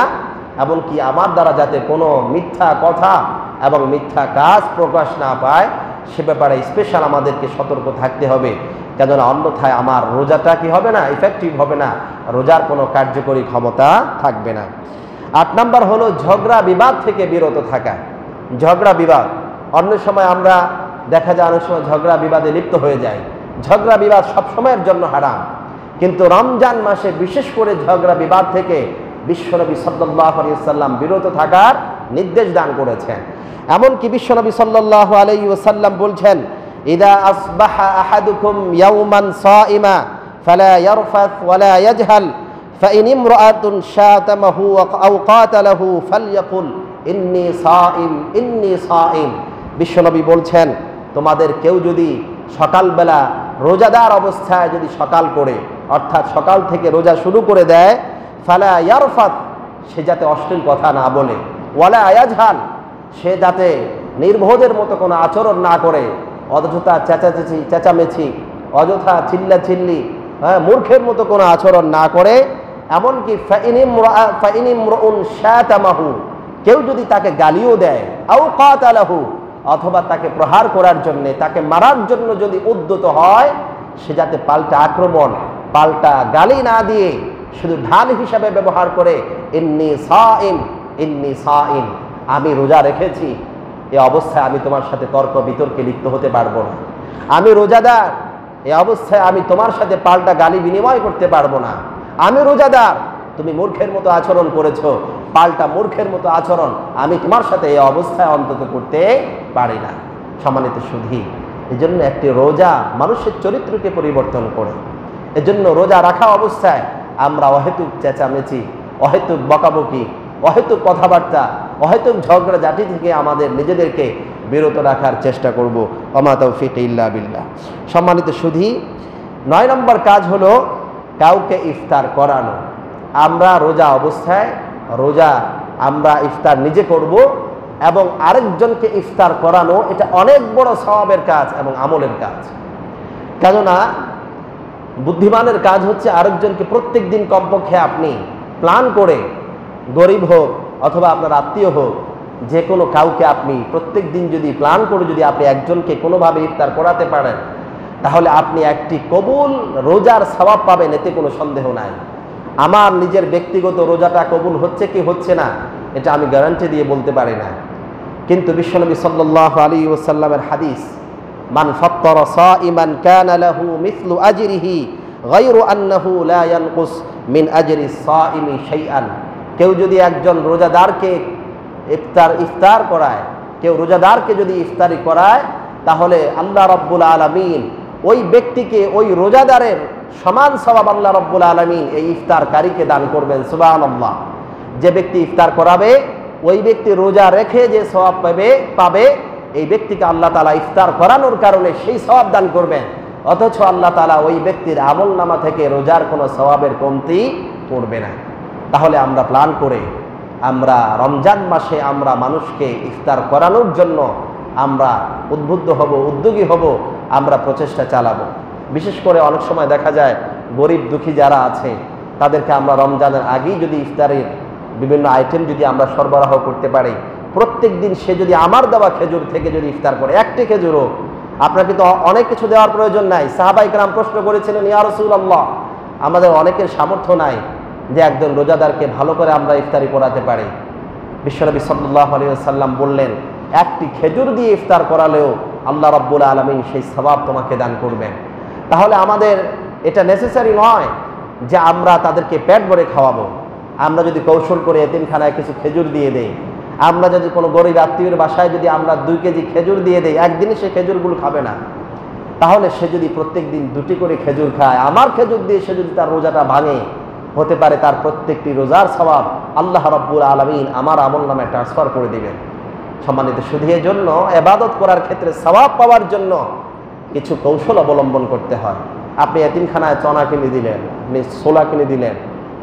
এমনকি আমার দ্বারা যাতে কোনো মিথ্যা কথা এবং মিথ্যা কাজ প্রকাশ না পায় সে ব্যাপারে স্পেশাল আমাদেরকে সতর্ক থাকতে হবে। কেননা অন্যথায় আমার রোজাটা কি হবে না, ইফেক্টিভ হবে না, রোজার কোনো কার্যকরী ক্ষমতা থাকবে না। 8 নম্বর হলো ঝগড়া বিবাদ থেকে বিরত থাকা। ঝগড়া বিবাদ অন্য সময় আমরা দেখা যায় অনেক সময় ঝগড়া বিবাদে লিপ্ত হয়ে যায়। ঝগড়া বিবাদ সবসময়ের জন্য হারাম, কিন্তু রমজান মাসে বিশেষ করে ঝগড়া বিবাদ থেকে বিশ্বনবী সাল্লাল্লাহু আলাইহি ওয়াসাল্লাম বিরত থাকার নির্দেশ দান করেছেন। এমনকি বিশ্বনবী সাল্লাল্লাহু আলাইহি ওয়াসাল্লাম বলছেন, ইদা আসবাহা আহাদুকুম ইয়াওমান সাইমা ফালা ইয়ারফাথ ওয়ালা ইয়াজহাল ফাইন ইমরাআতুন শাতামাহু আও কাতালাহু ফালইয়াকুল ইন্নী সাইম। বিশ্বনবী বলছেন, তোমাদের কেউ যদি সকালবেলা রোজাদার অবস্থায় যদি সকাল করে, অর্থাৎ সকাল থেকে রোজা শুরু করে দেয়, ফালা ইয়ারফাত, সে যাতে অশ্লীল কথা না বলে, ওয়ালা ইয়াজহাল, সে যাতে নির্বোধের মতো কোনো আচরণ না করে, অযথা চেঁচামেচি, অযথা চিল্লাচিল্লি, মূর্খের মতো কোনো আচরণ না করে, এমনকি ফাইনিমরুন শাতামাহু, কেউ যদি তাকে গালিও দেয়, আও কাতালাহু, অথবা তাকে প্রহার করার জন্য, তাকে মারার জন্য যদি উদ্যত হয়, সে যাতে পাল্টা আক্রমণ, পাল্টা গালি না দিয়ে শুধু ঢাল হিসাবে ব্যবহার করে ইন্নী সাইম, আমি রোজা রেখেছি, এই অবস্থায় আমি তোমার সাথে তর্ক বিতর্কে লিপ্ত হতে পারবো না, আমি রোজাদার, এই অবস্থায় আমি তোমার সাথে পাল্টা গালি বিনিময় করতে পারবো না, আমি রোজাদার, তুমি মূর্খের মতো আচরণ করেছো, পাল্টা মূর্খের মতো আচরণ আমি তোমার সাথে এই অবস্থায় অন্তত করতে পারি না। সম্মানিত সুধী, এজন্য একটি রোজা মানুষের চরিত্রকে পরিবর্তন করে। এজন্য রোজা রাখা অবস্থায় আমরা অহেতুক চেঁচামেচি, অহেতুক বকাবকি, অহেতুক কথাবার্তা, অহেতুক ঝগড়াঝাটি থেকে আমাদের নিজেদেরকে বিরত রাখার চেষ্টা করব। ওমা তৌফিক ইল্লা বিল্লাহ। সম্মানিত সুধী, 9 নম্বর কাজ হলো কাউকে ইফতার করানো। আমরা রোজা অবস্থায় আমরা ইফতার নিজে করব এবং আরেকজনকে ইফতার করানো, এটা অনেক বড় সওয়াবের কাজ এবং আমলের কাজ। কেননা বুদ্ধিমানের কাজ হচ্ছে আরেকজনকে প্রত্যেক দিন কমপক্ষে আপনি প্ল্যান করে, গরিব হোক অথবা আপনার আত্মীয় হোক, যে কোনো কাউকে আপনি প্রত্যেক দিন যদি প্ল্যান করে যদি আপনি একজনকে কোনোভাবে ইফতার করাতে পারেন, তাহলে আপনি একটি কবুল রোজার সওয়াব পাবেন, এতে কোনো সন্দেহ নাই। আমার নিজের ব্যক্তিগত রোজাটা কবুল হচ্ছে কি হচ্ছে না, এটা আমি গ্যারান্টি দিয়ে বলতে পারি না, কিন্তু বিশ্বনবী সাল্লাল্লাহু আলাইহি ওয়াসাল্লামের হাদিস, মান ফাত্তারা সাইমান কানা লাহু মিসলু আজরিহি গায়রু আন্নাহু লা ইয়ানকুস মিন আজরি সাইমি শাইআন। কেউ যদি একজন রোজাদারকে ইফতার করায়, কেউ রোজাদারকে যদি ইফতারি করায়, তাহলে আল্লাহ রাব্বুল আলামিন ওই ব্যক্তিকে, ওই রোজাদারের সমান সওয়াব আল্লাহ রাব্বুল আলামিন এই ইফতারকারীকে দান করবেন। সুবহানাল্লাহ। যে ব্যক্তি ইফতার করাবে, ওই ব্যক্তি রোজা রেখে যে সওয়াব পাবে, এই ব্যক্তিকে আল্লাহ তাআলা ইফতার করানোর কারণে সেই সওয়াব দান করবেন, অথচ আল্লাহ তাআলা ওই ব্যক্তির আমলনামা থেকে রোজার কোনো সওয়াবের কমতি করবে না। তাহলে আমরা প্ল্যান করে আমরা রমজান মাসে আমরা মানুষকে ইফতার করানোর জন্য আমরা উদ্বুদ্ধ হব, উদ্যোগী হব, আমরা প্রচেষ্টা চালাবো। বিশেষ করে অনেক সময় দেখা যায় গরিব দুঃখী যারা আছে, তাদেরকে আমরা রমজানের আগেই যদি ইফতারের বিভিন্ন আইটেম যদি আমরা সরবরাহ করতে পারি, প্রত্যেক দিন সে যদি আমার দেওয়া খেজুর থেকে যদি ইফতার করে, একটি খেজুরও, আপনাকে তো অনেক কিছু দেওয়ার প্রয়োজন নাই। সাহাবায়ে কেরাম প্রশ্ন করেছিলেন, ইয়া রাসূলুল্লাহ, আমাদের অনেকের সামর্থ্য নাই যে একজন রোজাদারকে ভালো করে আমরা ইফতারি করাতে পারি। বিশ্বনবী সাল্লাল্লাহু আলাইহি ওয়াসাল্লাম বললেন, একটি খেজুর দিয়ে ইফতার করালেও আল্লাহ রাব্বুল আলামিন সেই সওয়াব তোমাকে দান করবেন। তাহলে আমাদের এটা নেসেসারি নয় যে আমরা তাদেরকে পেট ভরে খাওয়াবো। আমরা যদি কৌশল করে এতিমখানায় কিছু খেজুর দিয়ে দেই, আমরা যদি কোনো গরিব আত্মীয়ের বাসায় যদি আমরা 2 কেজি খেজুর দিয়ে দেই, একদিনে সে খেজুরগুলো খাবে না। তাহলে সে যদি প্রত্যেক দিন 2টি করে খেজুর খায়, আমার খেজুর দিয়ে সে যদি তার রোজাটা ভাঙে, হতে পারে তার প্রত্যেকটি রোজার সওয়াব আল্লাহ রাব্বুল আলামিন আমার আমলনামায় ট্রান্সফার করে দিবেন। সম্মানিত সুধীর, জন্য ইবাদত করার ক্ষেত্রে সওয়াব পাওয়ার জন্য কিছু কৌশল অবলম্বন করতে হয়। আপনি এতিমখানায় চনা কিনে দিলেন, আপনি ছোলা কিনে দিলেন,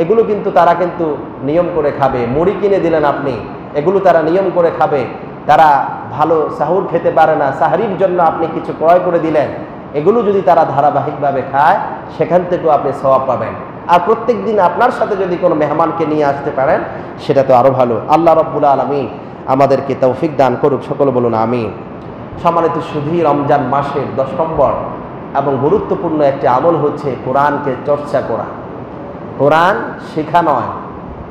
এগুলো কিন্তু তারা কিন্তু নিয়ম করে খাবে। মুড়ি কিনে দিলেন আপনি, এগুলো তারা নিয়ম করে খাবে। তারা ভালো সাহুর খেতে পারে না, সাহরির জন্য আপনি কিছু ক্রয় করে দিলেন, এগুলো যদি তারা ধারাবাহিকভাবে খায়, সেখান থেকেও আপনি সওয়াব পাবেন। আর প্রত্যেক দিন আপনার সাথে যদি কোনো মেহমানকে নিয়ে আসতে পারেন, সেটা তো আরও ভালো। আল্লাহ রাব্বুল আলামিন আমাদেরকে তৌফিক দান করুক, সকলে বলুন আমিন। সম্মানিত সুধী, রমজান মাসের 10 নম্বর এবং গুরুত্বপূর্ণ একটি আমল হচ্ছে কোরআনকে চর্চা করা। কোরআন শেখা নয়,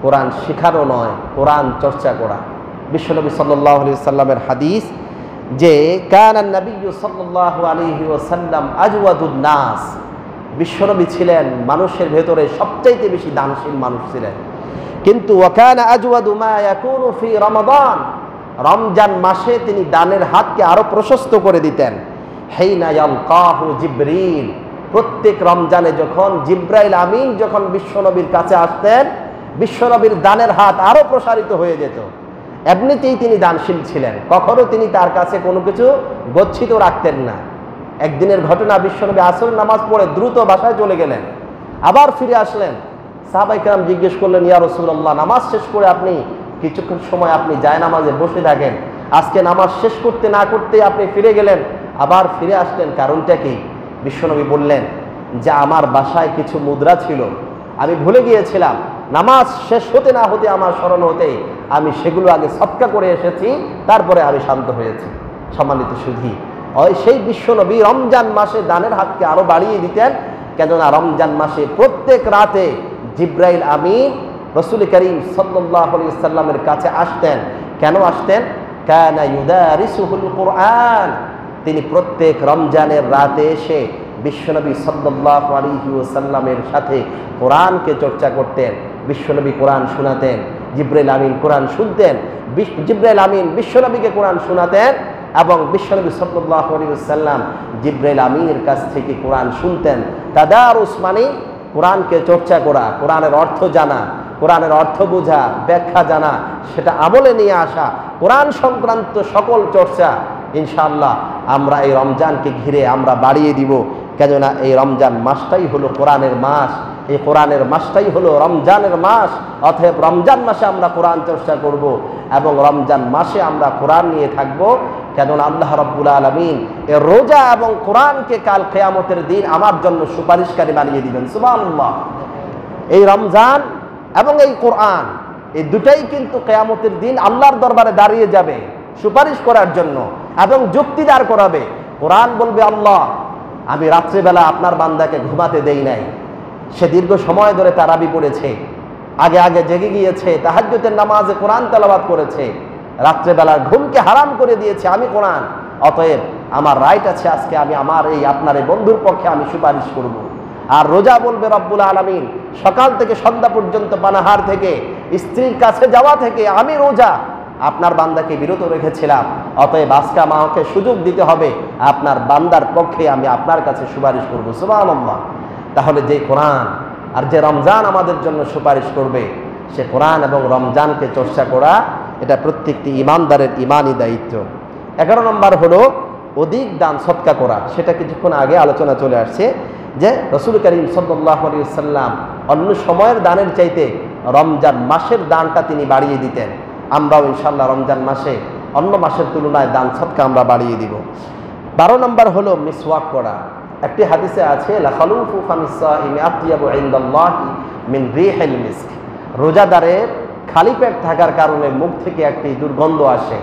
কোরআন শেখানো নয়, কোরআন চর্চা করা। বিশ্বনবী সাল্লাল্লাহু আলাইহি ওয়াসাল্লামের হাদিস যে কানান নবিয়্যু সাল্লাল্লাহু আলাইহি ওয়াসাল্লাম আজওয়াদুন নাস, বিশ্বনবী ছিলেন মানুষের ভেতরে সবচাইতে বেশি দানশীল মানুষ ছিলেন। কিন্তু ওয়াকানা আজওয়াদু মা ইয়াকুনু ফি রমাদান, রমজান মাসে তিনি দানের হাতকে আরো প্রশস্ত করে দিতেন। হাইনা ইয়ালকাহু জিবরিল, প্রত্যেক রমজানে যখন জিবরাইল আমিন যখন বিশ্বনবীর কাছে আসতেন, বিশ্বনবীর দানের হাত আরো প্রসারিত হয়ে যেত। এমনিতেই তিনি দানশীল ছিলেন, কখনো তিনি তার কাছে কোনো কিছু গচ্ছিত রাখতেন না। একদিনের ঘটনা, বিশ্বনবী আসর নামাজ পড়ে দ্রুত বাসায় চলে গেলেন, আবার ফিরে আসলেন। সাহাবায়ে কেরাম জিজ্ঞেস করলেন, ইয়া রাসূলুল্লাহ, নামাজ শেষ করে আপনি কিছুক্ষণ সময় আপনি জায়নামাজে বসে থাকেন, আজকে নামাজ শেষ করতে না করতে আপনি ফিরে গেলেন, আবার ফিরে আসলেন। কারণটা কি? বিশ্বনবী বললেন যে আমার বাসায় কিছু মুদ্রা ছিল, আমি ভুলে গিয়েছিলাম, নামাজ শেষ হতে না হতে আমার স্মরণ হতে আমি সেগুলো আগে সৎকা করে এসেছি, তারপরে আমি শান্ত হয়েছি। সম্মানিত সুধী, সেই বিশ্বনবী রমজান মাসে দানের হাতকে আরো বাড়িয়ে দিতেন, কেননা রমজান মাসে প্রত্যেক রাতে জিব্রাইল আমিন রাসূল করিম সাল্লাল্লাহু আলাইহি ওয়াসাল্লামের কাছে আসতেন। কেন আসতেন? কানা ইউদারিসুহুল কুরআন, তিনি প্রত্যেক রমজানের রাতে এসে বিশ্বনবী সাল্লাল্লাহু আলাইহি ওয়াসাল্লামের সাথে কোরআনকে চর্চা করতেন। বিশ্বনবী কোরআন শোনাতেন, জিব্রাইল আমিন কোরআন শুনতেন, জিব্রাইল আমিন বিশ্বনবীকে কোরআন শোনাতেন এবং বিশ্বনবী সাল্লাল্লাহু আলাইহি ওয়াসাল্লাম জিব্রাইল আমিনের কাছ থেকে কোরআন শুনতেন। তাদারুস মানে কোরআনকে চর্চা করা, কোরআনের অর্থ জানা, কোরআনের অর্থ বোঝা, ব্যাখ্যা জানা, সেটা আমলে নিয়ে আসা, কোরআন সংক্রান্ত সকল চর্চা ইনশাআল্লাহ আমরা এই রমজানকে ঘিরে আমরা বাড়িয়ে দিব। কেননা এই রমজান মাসটাই হলো কোরআনের মাস, এই কোরআনের মাসটাই হলো রমজানের মাস। অতএব রমজান মাসে আমরা কোরআন চর্চা করব এবং রমজান মাসে আমরা কোরআন নিয়ে থাকব। কেননা আল্লাহ রাব্বুল আলামিন এই রোজা এবং কোরআনকে কাল কিয়ামতের দিন আমার জন্য সুপারিশকারী বানিয়ে দিবেন। সুবহানাল্লাহ। এই রমজান এবং এই কোরআন, এই দুটাই কিন্তু কিয়ামতের দিন আল্লাহর দরবারে দাঁড়িয়ে যাবে সুপারিশ করার জন্য এবং যুক্তি দাঁড় করাবে। কোরআন বলবে, আল্লাহ আমি রাত্রিবেলা আপনার বান্দাকে ঘুমাতে দেই নাই, সে দীর্ঘ সময় ধরে তারাবি পড়েছে, আগে আগে জেগে গিয়েছে, তাহাজ্জুদের নামাজে কোরআন তেলাওয়াত করেছে, রাত্রেবেলার ঘুমকে হারাম করে দিয়েছে আমি কোরআন। অতএব আমার রাইট আছে, আজকে আমি আমার এই আপনার এই বন্ধুর পক্ষে আমি সুপারিশ করব। আর রোজা বলবে রব্বুল আলামিন সকাল থেকে সন্ধ্যা পর্যন্ত পানাহার থেকে স্ত্রীর কাছে যাওয়া থেকে আমি রোজা আপনার বান্দাকে বিরত রেখেছিলাম, অতএব আজকে আমাকে সুযোগ দিতে হবে, আপনার বান্দার পক্ষে আমি আপনার কাছে সুপারিশ করব। সুবহানাল্লাহ। তাহলে যে কোরআন আর যে রমজান আমাদের জন্য সুপারিশ করবে, সে কোরআন এবং রমজানকে চর্চা করা এটা প্রত্যেকটি ইমানদারের ইমানি দায়িত্ব। 11 নম্বর হলো অধিক দান সদকা করা। সেটা কিছুক্ষণ আগে আলোচনা চলে আসছে যে রাসূল করিম সাল্লাল্লাহু আলাইহি ওয়াসাল্লাম অন্য সময়ের দানের চাইতে রমজান মাসের দানটা তিনি বাড়িয়ে দিতেন। আমরাও ইনশাআল্লাহ রমজান মাসে অন্য মাসের তুলনায় দান সদকা আমরা বাড়িয়ে দিব। 12 নম্বর হলো মিসওয়াক করা। একটি হাদিসে আছে লা খালুফু ফামিস সাইমি আতিয়াবু ইনদাল্লাহি মিন রিহিল মিস্ক, রোজাদারের খালি পেট থাকার কারণে মুখ থেকে একটি দুর্গন্ধ আসে,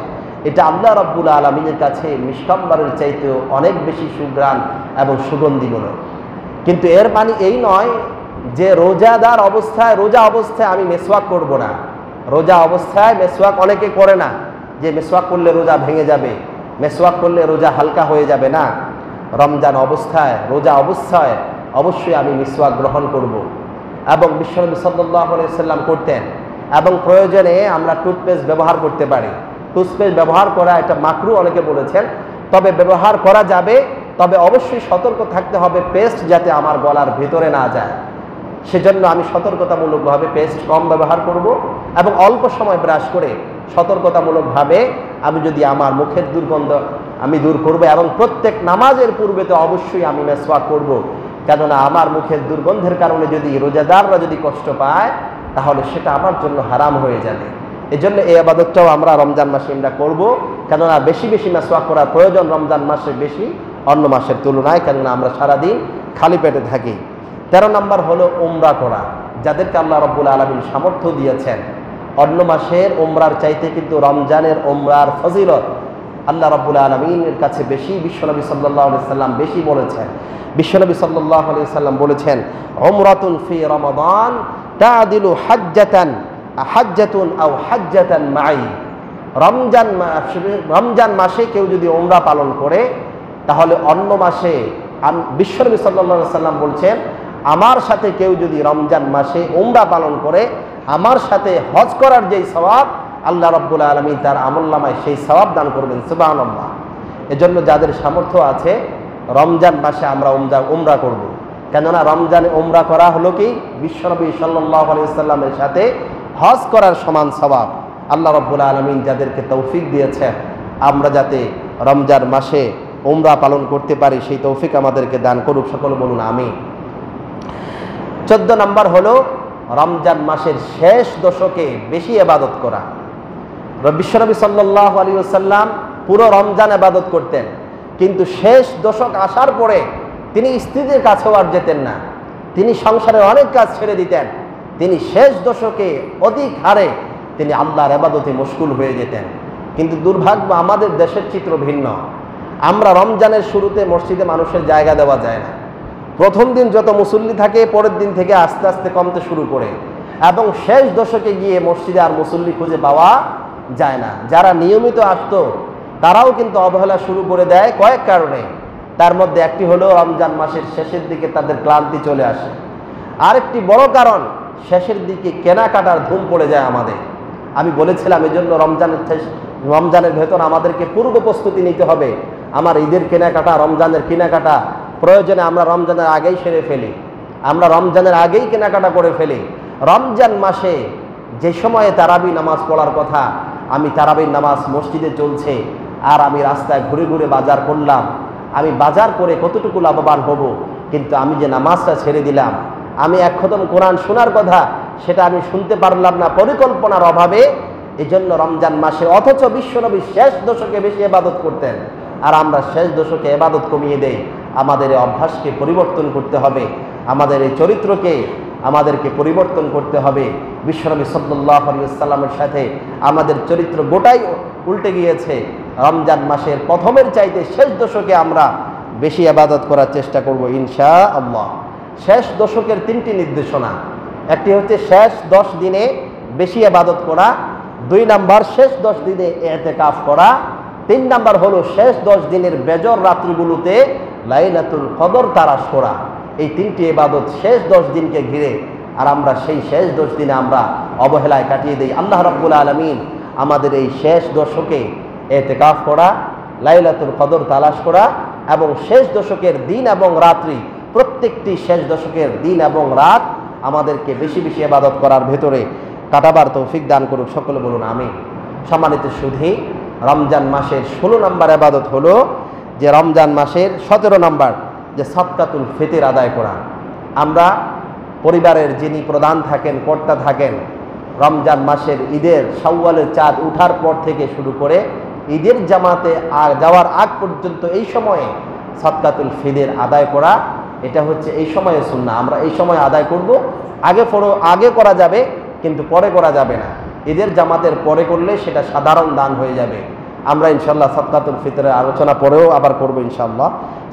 এটা আল্লাহ রাব্বুল আলামিনের কাছে মিষ্টাম্বরের চাইতেও অনেক বেশি সুঘ্রাণ এবং সুগন্ধিমূলক। কিন্তু এর মানে এই নয় যে রোজাদার অবস্থায় রোজা অবস্থায় আমি মেসওয়াক করব না। রোজা অবস্থায় মেসওয়াক অনেকে করে না, যে মেসওয়াক করলে রোজা ভেঙে যাবে, মেসওয়াক করলে রোজা হালকা হয়ে যাবে। না, রমজান অবস্থায় রোজা অবস্থায় অবশ্যই আমি মিসওয়াক গ্রহণ করব এবং বিশ্বনবী সাল্লাল্লাহু আলাইহি ওয়াসাল্লাম করতেন। এবং প্রয়োজনে আমরা টুথপেস্ট ব্যবহার করতে পারি। টুথপেস্ট ব্যবহার করা এটা মাকরু অনেকে বলেছেন, তবে ব্যবহার করা যাবে, তবে অবশ্যই সতর্ক থাকতে হবে পেস্ট যাতে আমার গলার ভেতরে না যায়। সেজন্য আমি সতর্কতামূলকভাবে পেস্ট কম ব্যবহার করব এবং অল্প সময় ব্রাশ করে সতর্কতামূলকভাবে আমি যদি আমার মুখের দুর্গন্ধ আমি দূর করব এবং প্রত্যেক নামাজের পূর্বে তো অবশ্যই আমি মেসওয়াক করব। কেননা আমার মুখের দুর্গন্ধের কারণে যদি রোজাদাররা যদি কষ্ট পায় তাহলে সেটা আমার জন্য হারাম হয়ে যাবে। এজন্য এই ইবাদতটাও আমরা রমজান মাসে আমরা করব, কেননা বেশি বেশি মেসওয়াক করার প্রয়োজন রমজান মাসে বেশি অন্য মাসের তুলনায়, কেননা আমরা সারাদিন খালি পেটে থাকি। 13 নম্বর হলো উমরা করা। যাদেরকে আল্লাহ রাব্বুল আলামিন সামর্থ্য দিয়েছেন, অন্য মাসের উমরার চাইতে কিন্তু রমজানের উমরার ফজিলত আল্লাহ রাব্বুল আলামিনের কাছে বেশি। বিশ্বনবী সাল্লাল্লাহু আলাইহি সাল্লাম বেশি বলেছেন। বিশ্বনবী সাল্লাল্লাহু আলাইহি সাল্লাম বলেছেন, উমরাতুন ফি রমাদান তাদিলু হাজ্জাতুন আও হাজ্জাতান মাই। রমজান মাসে কেউ যদি উমরা পালন করে তাহলে অন্য মাসে, বিশ্বনবী সাল্লাল্লাহু আলাইহি সাল্লাম বলছেন, আমার সাথে কেউ যদি রমজান মাসে উমরা পালন করে আমার সাথে হজ করার যেই সওয়াব আল্লাহ রাব্বুল আলামিন তার আমলনামায় সেই সওয়াব দান করবেন। সুবহানাল্লাহ। এজন্য যাদের সামর্থ্য আছে রমজান মাসে আমরা উমরা করব, কেননা রমজানে উমরা করা হলো কি বিশ্বনবী সাল্লাল্লাহু আলাইহি ওয়াসাল্লামের সাথে হজ করার সমান সওয়াব। আল্লাহ রাব্বুল আলামিন যাদেরকে তৌফিক দিয়েছেন আমরা যাতে রমজান মাসে উমরা পালন করতে পারি সেই তৌফিক আমাদেরকে দান করুক, সকলে বলুন আমিন। 14 নম্বর হলো রমজান মাসের শেষ দশকে বেশি ইবাদত করা। বিশ্বনবী সাল্লাল্লাহু আলাইহি ওয়াসাল্লাম পুরো রমজান ইবাদত করতেন, কিন্তু শেষ দশক আসার পরে তিনি স্ত্রীদের কাছেও আর যেতেন না, তিনি সংসারের অনেক কাজ ছেড়ে দিতেন। তিনি শেষ দশকে অধিক হারে তিনি আল্লাহর ইবাদতে মশগুল হয়ে যেতেন। কিন্তু দুর্ভাগ্য, আমাদের দেশের চিত্র ভিন্ন। আমরা রমজানের শুরুতে মসজিদে মানুষের জায়গা দেওয়া যায় না। প্রথম দিন যত মুসল্লি থাকে পরের দিন থেকে আস্তে আস্তে কমতে শুরু করে, এবং শেষ দশকে গিয়ে মসজিদে আর মুসল্লি খুঁজে পাওয়া যায় না। যারা নিয়মিত আসতো তারাও কিন্তু অবহেলা শুরু করে দেয় কয়েক কারণে। তার মধ্যে একটি হলো রমজান মাসের শেষের দিকে তাদের ক্লান্তি চলে আসে। আরেকটি বড় কারণ, শেষের দিকে কেনাকাটার ধুম পড়ে যায় আমাদের। আমি বলেছিলাম এজন্য রমজানের ভেতর আমাদেরকে পূর্ব প্রস্তুতি নিতে হবে। আমার ঈদের কেনাকাটা, রমজানের কেনাকাটা প্রয়োজনে আমরা রমজানের আগেই সেরে ফেলি, আমরা রমজানের আগেই কেনাকাটা করে ফেলি। রমজান মাসে যে সময়ে তারাবি নামাজ পড়ার কথা, আমি তারাবির নামাজ মসজিদে চলছে আর আমি রাস্তায় ঘুরে ঘুরে বাজার করলাম। আমি বাজার করে কতটুকু লাভবান হব, কিন্তু আমি যে নামাজটা ছেড়ে দিলাম, আমি এক খতম কোরআন শোনার কথা সেটা আমি শুনতে পারলাম না পরিকল্পনার অভাবে। এজন্য রমজান মাসে, অথচ বিশ্বনবী শেষ দশকে বেশি ইবাদত করতেন, আর আমরা শেষ দশকে ইবাদত কমিয়ে দেই। আমাদের এই অভ্যাসকে পরিবর্তন করতে হবে, আমাদের এই চরিত্রকে আমাদেরকে পরিবর্তন করতে হবে। বিশ্বনবী সাল্লাল্লাহু আলাইহি ওয়াসাল্লামের সাথে আমাদের চরিত্র গোটাই উল্টে গিয়েছে। রমজান মাসের প্রথমের চাইতে শেষ দশকে আমরা বেশি ইবাদত করার চেষ্টা করব ইনশাআল্লাহ। শেষ দশকের তিনটি নির্দেশনা, একটি হচ্ছে শেষ 10 দিনে বেশি ইবাদত করা, 2 নাম্বার শেষ 10 দিনে ইতিকাফ করা, 3 নাম্বার হলো শেষ 10 দিনের বেজর রাত্রিগুলোতে লাইলাতুল কদর তালাশ করা। এই 3টি ইবাদত শেষ 10 দিনকে ঘিরে, আর আমরা সেই শেষ 10 দিনে আমরা অবহেলায় কাটিয়ে দিই। আল্লাহ রাব্বুল আলামিন আমাদের এই শেষ দশকে ইতিকাফ করা, লাইলাতুল কদর তালাশ করা এবং শেষ দশকের দিন এবং রাত্রি, প্রত্যেকটি শেষ দশকের দিন এবং রাত আমাদেরকে বেশি বেশি ইবাদত করার ভেতরে কাটাবার তৌফিক দান করুক। সকলে বলুন আমিন। সম্মানিত সুধী, রমজান মাসের 16 নম্বর ইবাদত হলো যে রমজান মাসের 17 নম্বর যে সদকাতুল ফিতর আদায় করা। আমরা পরিবারের যিনি প্রধান থাকেন, কর্তা থাকেন, রমজান মাসের ঈদের শাওয়ালের চাঁদ উঠার পর থেকে শুরু করে ঈদের জামাতে যাওয়ার আগ পর্যন্ত এই সময়ে সদকাতুল ফিতর আদায় করা, এটা হচ্ছে এই সময়ে সুন্নাহ। আমরা এই সময় আদায় করব। আগে করা যাবে কিন্তু পরে করা যাবে না। ঈদের জামাতের পরে করলে সেটা সাধারণ দান হয়ে যাবে। আমরা ইনশাআল্লাহ সদকাতুল ফিতরের আলোচনা পরেও আবার করব ইনশাআল্লাহ।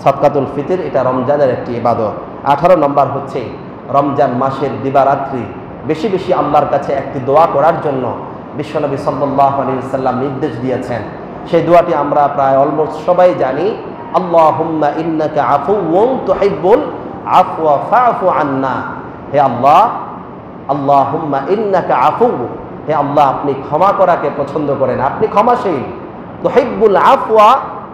সদকাতুল ফিতর এটা রমজানের একটি ইবাদত। 18 নম্বর হচ্ছে রমজান মাসের দিবারাত্রি বেশি বেশি আল্লাহর কাছে একটি দোয়া করার জন্য বিশ্বনবী সাল্লাল্লাহু আলাইহি ওয়াসাল্লাম নির্দেশ দিয়েছেন। সেই দোয়াটি আমরা প্রায় অলমোস্ট সবাই জানি, আল্লাহুম্মা ইন্নাকা আফুউন তুহিব্বুল আফওয়া ফাআফু আন্না। হে আল্লাহ, আল্লাহুম্মা ইন্নাকা আফু, হে আল্লাহ আপনি ক্ষমা করাকে পছন্দ করেন, আপনি ক্ষমাশীল। তুহিব্বুল আফওয়া,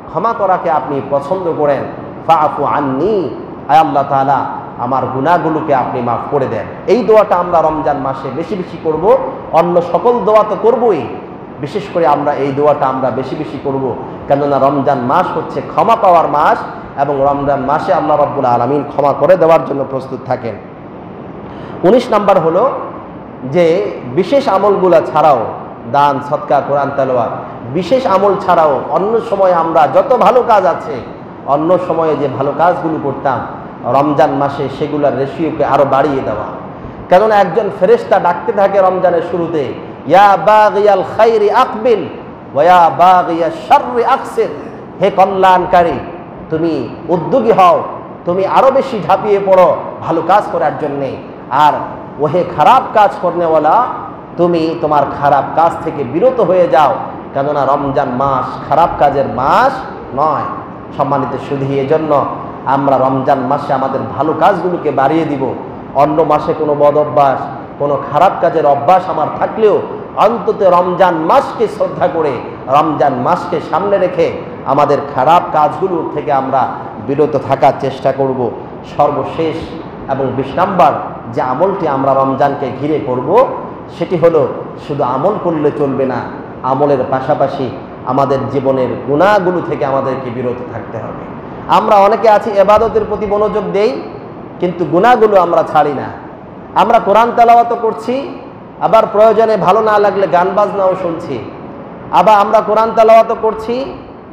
ক্ষমা করাকে আপনি পছন্দ করেন। ফাআফু আন্নি, হে আল্লাহ তাআলা আমার গুনাহগুলোকে আপনি মাফ করে দেন। এই দোয়াটা আমরা রমজান মাসে বেশি বেশি করব। অন্য সকল দোয়া তো করবই, বিশেষ করে আমরা এই দোয়াটা আমরা বেশি বেশি করব, কেননা রমজান মাস হচ্ছে ক্ষমা পাওয়ার মাস এবং রমজান মাসে আল্লাহ রাব্বুল আলামিন ক্ষমা করে দেওয়ার জন্য প্রস্তুত থাকেন। 19 নাম্বার হলো যে বিশেষ আমলগুলা ছাড়াও, দান, সদকা, কোরআন তেলাওয়াত, বিশেষ আমল ছাড়াও অন্য সময় আমরা যত ভালো কাজ আছে, অন্য সময়ে যে ভালো কাজগুলো করতাম রমজান মাসে সেগুলোর রেশিওকে আরো বাড়িয়ে দেওয়া। কেননা একজন ফেরেশতা ডাকতে থাকে রমজানের শুরুতে, ইয়া বাগিয়াল খাইরি আকবিল ওয়া ইয়া বাগিয়াশ শাররি আকসির, হে কল্যাণকারী তুমি উদ্যোগী হও, তুমি আরো বেশি ঝাঁপিয়ে পড়ো ভালো কাজ করার জন্যে, আর ওহে খারাপ কাজ করনেওয়ালা তুমি তোমার খারাপ কাজ থেকে বিরত হয়ে যাও, কেননা রমজান মাস খারাপ কাজের মাস নয়। সম্মানিত সুধী, এজন্য আমরা রমজান মাসে আমাদের ভালো কাজগুলোকে বাড়িয়ে দিব। অন্য মাসে কোনো বদ অভ্যাস, কোনো খারাপ কাজের অভ্যাস আমার থাকলেও অন্তত রমজান মাসকে শ্রদ্ধা করে, রমজান মাসকে সামনে রেখে আমাদের খারাপ কাজগুলো থেকে আমরা বিরত থাকার চেষ্টা করব। সর্বশেষ এবং 20 নম্বর যে আমলটি আমরা রমজানকে ঘিরে করব, সেটি হলো শুধু আমল করলে চলবে না, আমলের পাশাপাশি আমাদের জীবনের গুনাহগুলো থেকে আমাদেরকে বিরত থাকতে হবে। আমরা অনেকে আছি ইবাদতের প্রতি মনোযোগ দেই, কিন্তু গুনাহগুলো আমরা ছাড়ি না। আমরা কোরআন তেলাওয়াত করছি, আবার প্রয়োজনে ভালো না লাগলে গান বাজনাও শুনছি। আবার আমরা কোরআন তেলাওয়াত করছি,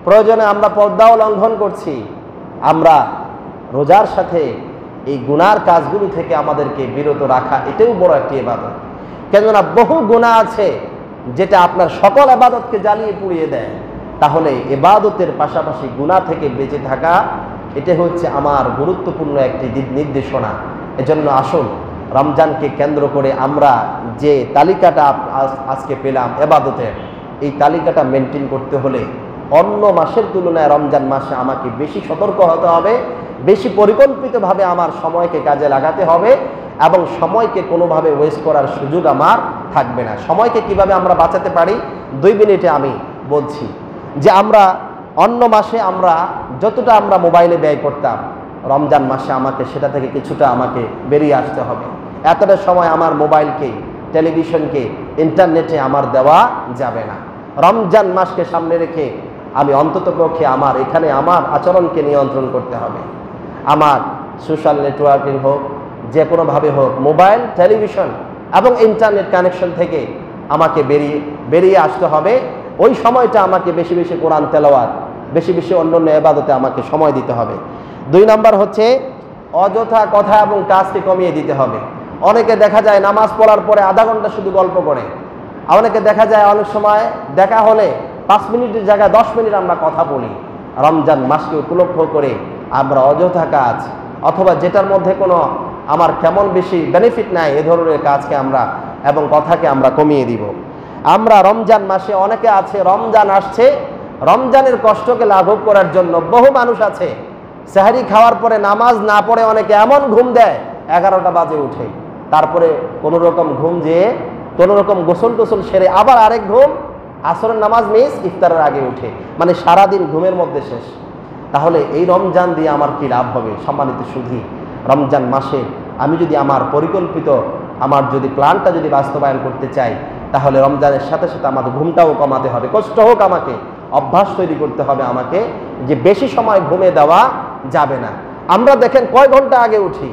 প্রয়োজনে আমরা পর্দাও লঙ্ঘন করছি, আমরা রোজার সাথে এই গুনার কাজগুলো থেকে আমাদেরকে বিরত রাখা এটাও বড় একটি ইবাদত। কেননা বহু গুনাহ আছে যেটা আপনার সকল ইবাদতকে জ্বালিয়ে পুড়িয়ে দেয়। তাহলে ইবাদতের পাশাপাশি গুনাহ থেকে বেঁচে থাকা এটা হচ্ছে আমার গুরুত্বপূর্ণ একটি নির্দেশনা। এজন্য আসুন রমজানকে কেন্দ্র করে আমরা যে তালিকাটা আজকে পেলাম ইবাদতের, এই তালিকাটা মেনটেন করতে হলে অন্য মাসের তুলনায় রমজান মাসে আমাকে বেশি সতর্ক হতে হবে, বেশি পরিকল্পিতভাবে আমার সময়কে কাজে লাগাতে হবে এবং সময়কে কোনোভাবে ওয়েস্ট করার সুযোগ আমার থাকবে না। সময়কে কিভাবে আমরা বাঁচাতে পারি 2 মিনিটে আমি বলছি যে আমরা অন্য মাসে আমরা যতটা আমরা মোবাইলে ব্যয় করতাম, রমজান মাসে আমাকে সেটা থেকে কিছুটা আমাকে বেরিয়ে আসতে হবে। এতটা সময় আমার মোবাইলকে, টেলিভিশনকে, ইন্টারনেটে আমার দেওয়া যাবে না। রমজান মাসকে সামনে রেখে আমি অন্ততপক্ষে আমার এখানে আমার আচরণকে নিয়ন্ত্রণ করতে হবে। আমার সোশ্যাল নেটওয়ার্কিং হোক, যে কোনোভাবে হোক, মোবাইল, টেলিভিশন এবং ইন্টারনেট কানেকশন থেকে আমাকে বেরিয়ে আসতে হবে। ওই সময়টা আমাকে বেশি বেশি কোরআন তেলাওয়াত, বেশি বেশি অন্যান্য ইবাদতে আমাকে সময় দিতে হবে। 2 নম্বর হচ্ছে অযথা কথা এবং কাজকে কমিয়ে দিতে হবে। অনেকে দেখা যায় নামাজ পড়ার পরে আধা ঘন্টা শুধু গল্প করে, অনেকে দেখা যায় অনেক সময় দেখা হলে 5 মিনিটের জায়গায় 10 মিনিট আমরা কথা বলি। রমজান মাসকে উপলক্ষ করে আমরা অযথা কাজ অথবা যেটার মধ্যে কোনো আমার কেমন বেশি বেনিফিট নাই এ ধরনের কাজকে আমরা এবং কথাকে আমরা কমিয়ে দিব। আমরা রমজান মাসে অনেকে আছে, রমজান আসছে, রমজানের কষ্টকে লাঘব করার জন্য বহু মানুষ আছে সেহরি খাওয়ার পরে নামাজ না পড়ে অনেকে এমন ঘুম দেয় 11টা বাজে উঠে, তারপরে কোনো রকম ঘুম যেয়ে কোনো রকম গোসল টোসল সেরে আবার আরেক ঘুম, আসরের নামাজ মিস, ইফতারের আগে উঠে, মানে সারাদিন ঘুমের মধ্যে শেষ। তাহলে এই রমজান দিয়ে আমার কি লাভ হবে? সম্মানিত সুধী, রমজান মাসে আমি যদি আমার পরিকল্পিত আমার যদি প্ল্যানটা যদি বাস্তবায়ন করতে চাই, তাহলে রমজানের সাথে সাথে আমাদের ঘুমটাও কমাতে হবে। কষ্ট হোক, আমাকে অভ্যাস তৈরি করতে হবে আমাকে যে বেশি সময় ঘুমে দেওয়া যাবে না। আমরা দেখেন কয় ঘন্টা আগে উঠি,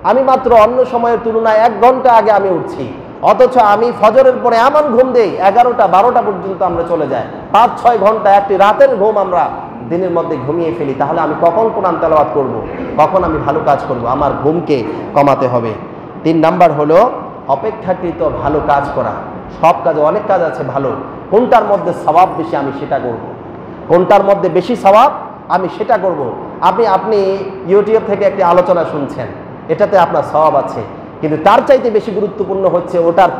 আমি মাত্র অন্য সময়ের তুলনায় 1 ঘন্টা আগে আমি উঠছি, অথচ আমি ফজরের পরে এমন ঘুম দেই 11টা 12টা পর্যন্ত আমরা চলে যাই। 5-6 ঘন্টা একটি রাতের ঘুম আমরা দিনের মধ্যে ঘুমিয়ে ফেলি। তাহলে আমি কখন কোরআন তেলাওয়াত করব, কখন আমি ভালো কাজ করব? আমার ঘুমকে কমাতে হবে। 3 নাম্বার হলো অপেক্ষাকৃত ভালো কাজ করা। সব কাজে অনেক কাজ আছে ভালো, কোনটার মধ্যে সওয়াব বেশি আমি সেটা করব, কোনটার মধ্যে বেশি সওয়াব আমি সেটা করব। আপনি ইউটিউব থেকে একটি আলোচনা শুনছেন, এটাতে আপনার সওয়াব আছে, কিন্তু তার চাইতে বেশি গুরুত্বপূর্ণ হচ্ছে ওটার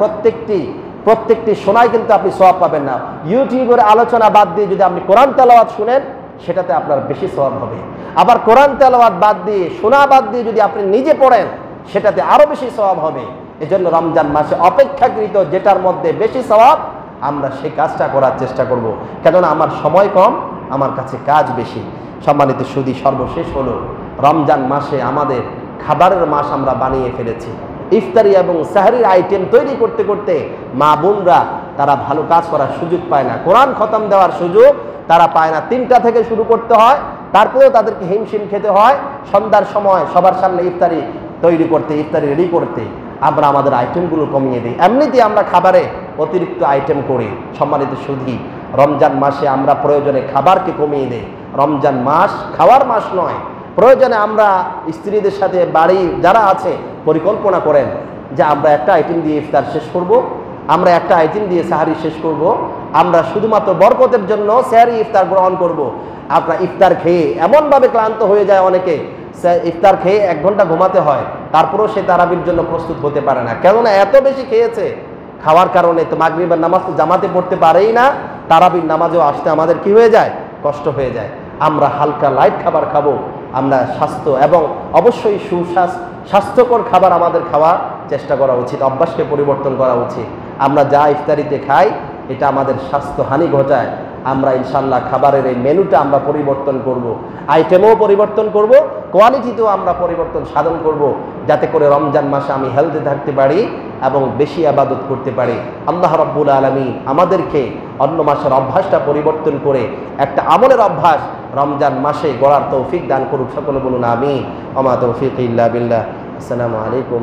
প্রত্যেকটি শোনায় কিন্তু আপনি সওয়াব পাবেন না। ইউটিউবের আলোচনা বাদ দিয়ে যদি আপনি কোরআন তেলাওয়াত শুনেন, সেটাতে আপনার বেশি সওয়াব হবে। আবার কোরআন তেলাওয়াত বাদ দিয়ে, শোনা বাদ দিয়ে যদি আপনি নিজে পড়েন, সেটাতে আরো বেশি সওয়াব হবে। এজন্য রমজান মাসে অপেক্ষাকৃত যেটার মধ্যে বেশি সওয়াব আমরা সেই কাজটা করার চেষ্টা করব। কেননা আমার সময় কম, আমার কাছে কাজ বেশি। সম্মানিত সুধী, সর্বশেষ হলো রমজান মাসে আমাদের খাবারের মাস আমরা বানিয়ে ফেলেছি। ইফতারি এবং সাহরির আইটেম তৈরি করতে করতে মা বোনরা তারা ভালো কাজ করার সুযোগ পায় না, কোরআন খতম দেওয়ার সুযোগ তারা পায় না। 3টা থেকে শুরু করতে হয়, তারপরেও তাদেরকে হিমশিম খেতে হয় সন্ধ্যার সময় সবার সামনে ইফতারি তৈরি করতে, ইফতারি রেডি করতে। আমরা আমাদের আইটেমগুলো কমিয়ে দিই, এমনিতেই আমরা খাবারে অতিরিক্ত আইটেম করি। সম্মানিত সুধী, রমজান মাসে আমরা প্রয়োজনে খাবারকে কমিয়ে দিই। রমজান মাস খাওয়ার মাস নয়। প্রয়োজনে আমরা স্ত্রীদের সাথে বাড়ি যারা আছে পরিকল্পনা করেন যে আমরা একটা আইটেম দিয়ে ইফতার শেষ করব, আমরা একটা আইটেম দিয়ে সাহারি শেষ করব, আমরা শুধুমাত্র বরকতের জন্য সাহারি ইফতার গ্রহণ করব। আপনার ইফতার খেয়ে এমনভাবে ক্লান্ত হয়ে যায় অনেকে, ইফতার খেয়ে 1 ঘন্টা ঘুমাতে হয়, তারপরেও সে তারাবির জন্য প্রস্তুত হতে পারে না। কেননা এত বেশি খেয়েছে, খাওয়ার কারণে তো মাগরিবের নামাজ তো জামাতে পড়তে পারেই না, তারাবির নামাজেও আসতে আমাদের কি হয়ে যায়? কষ্ট হয়ে যায়। আমরা হালকা লাইট খাবার খাবো, আমরা স্বাস্থ্য এবং অবশ্যই স্বাস্থ্যকর খাবার আমাদের খাওয়ার চেষ্টা করা উচিত, অভ্যাসকে পরিবর্তন করা উচিত। আমরা যা ইফতারিতে খাই এটা আমাদের স্বাস্থ্যহানি ঘটায়। আমরা ইনশাল্লাহ খাবারের এই মেনুটা আমরা পরিবর্তন করব, আইটেমও পরিবর্তন করব, কোয়ালিটিতেও আমরা পরিবর্তন সাধন করব, যাতে করে রমজান মাসে আমি হেলদি থাকতে পারি এবং বেশি ইবাদত করতে পারি। আল্লাহ রাব্বুল আলামিন আমাদেরকে অন্য মাসের অভ্যাসটা পরিবর্তন করে একটা আমলের অভ্যাস রমজান মাসে গড়ার তৌফিক দান করুক। সকলে বলুন আমিন। ওয়া মা তৌফিক ইল্লা বিল্লাহ। আসসালামু আলাইকুম।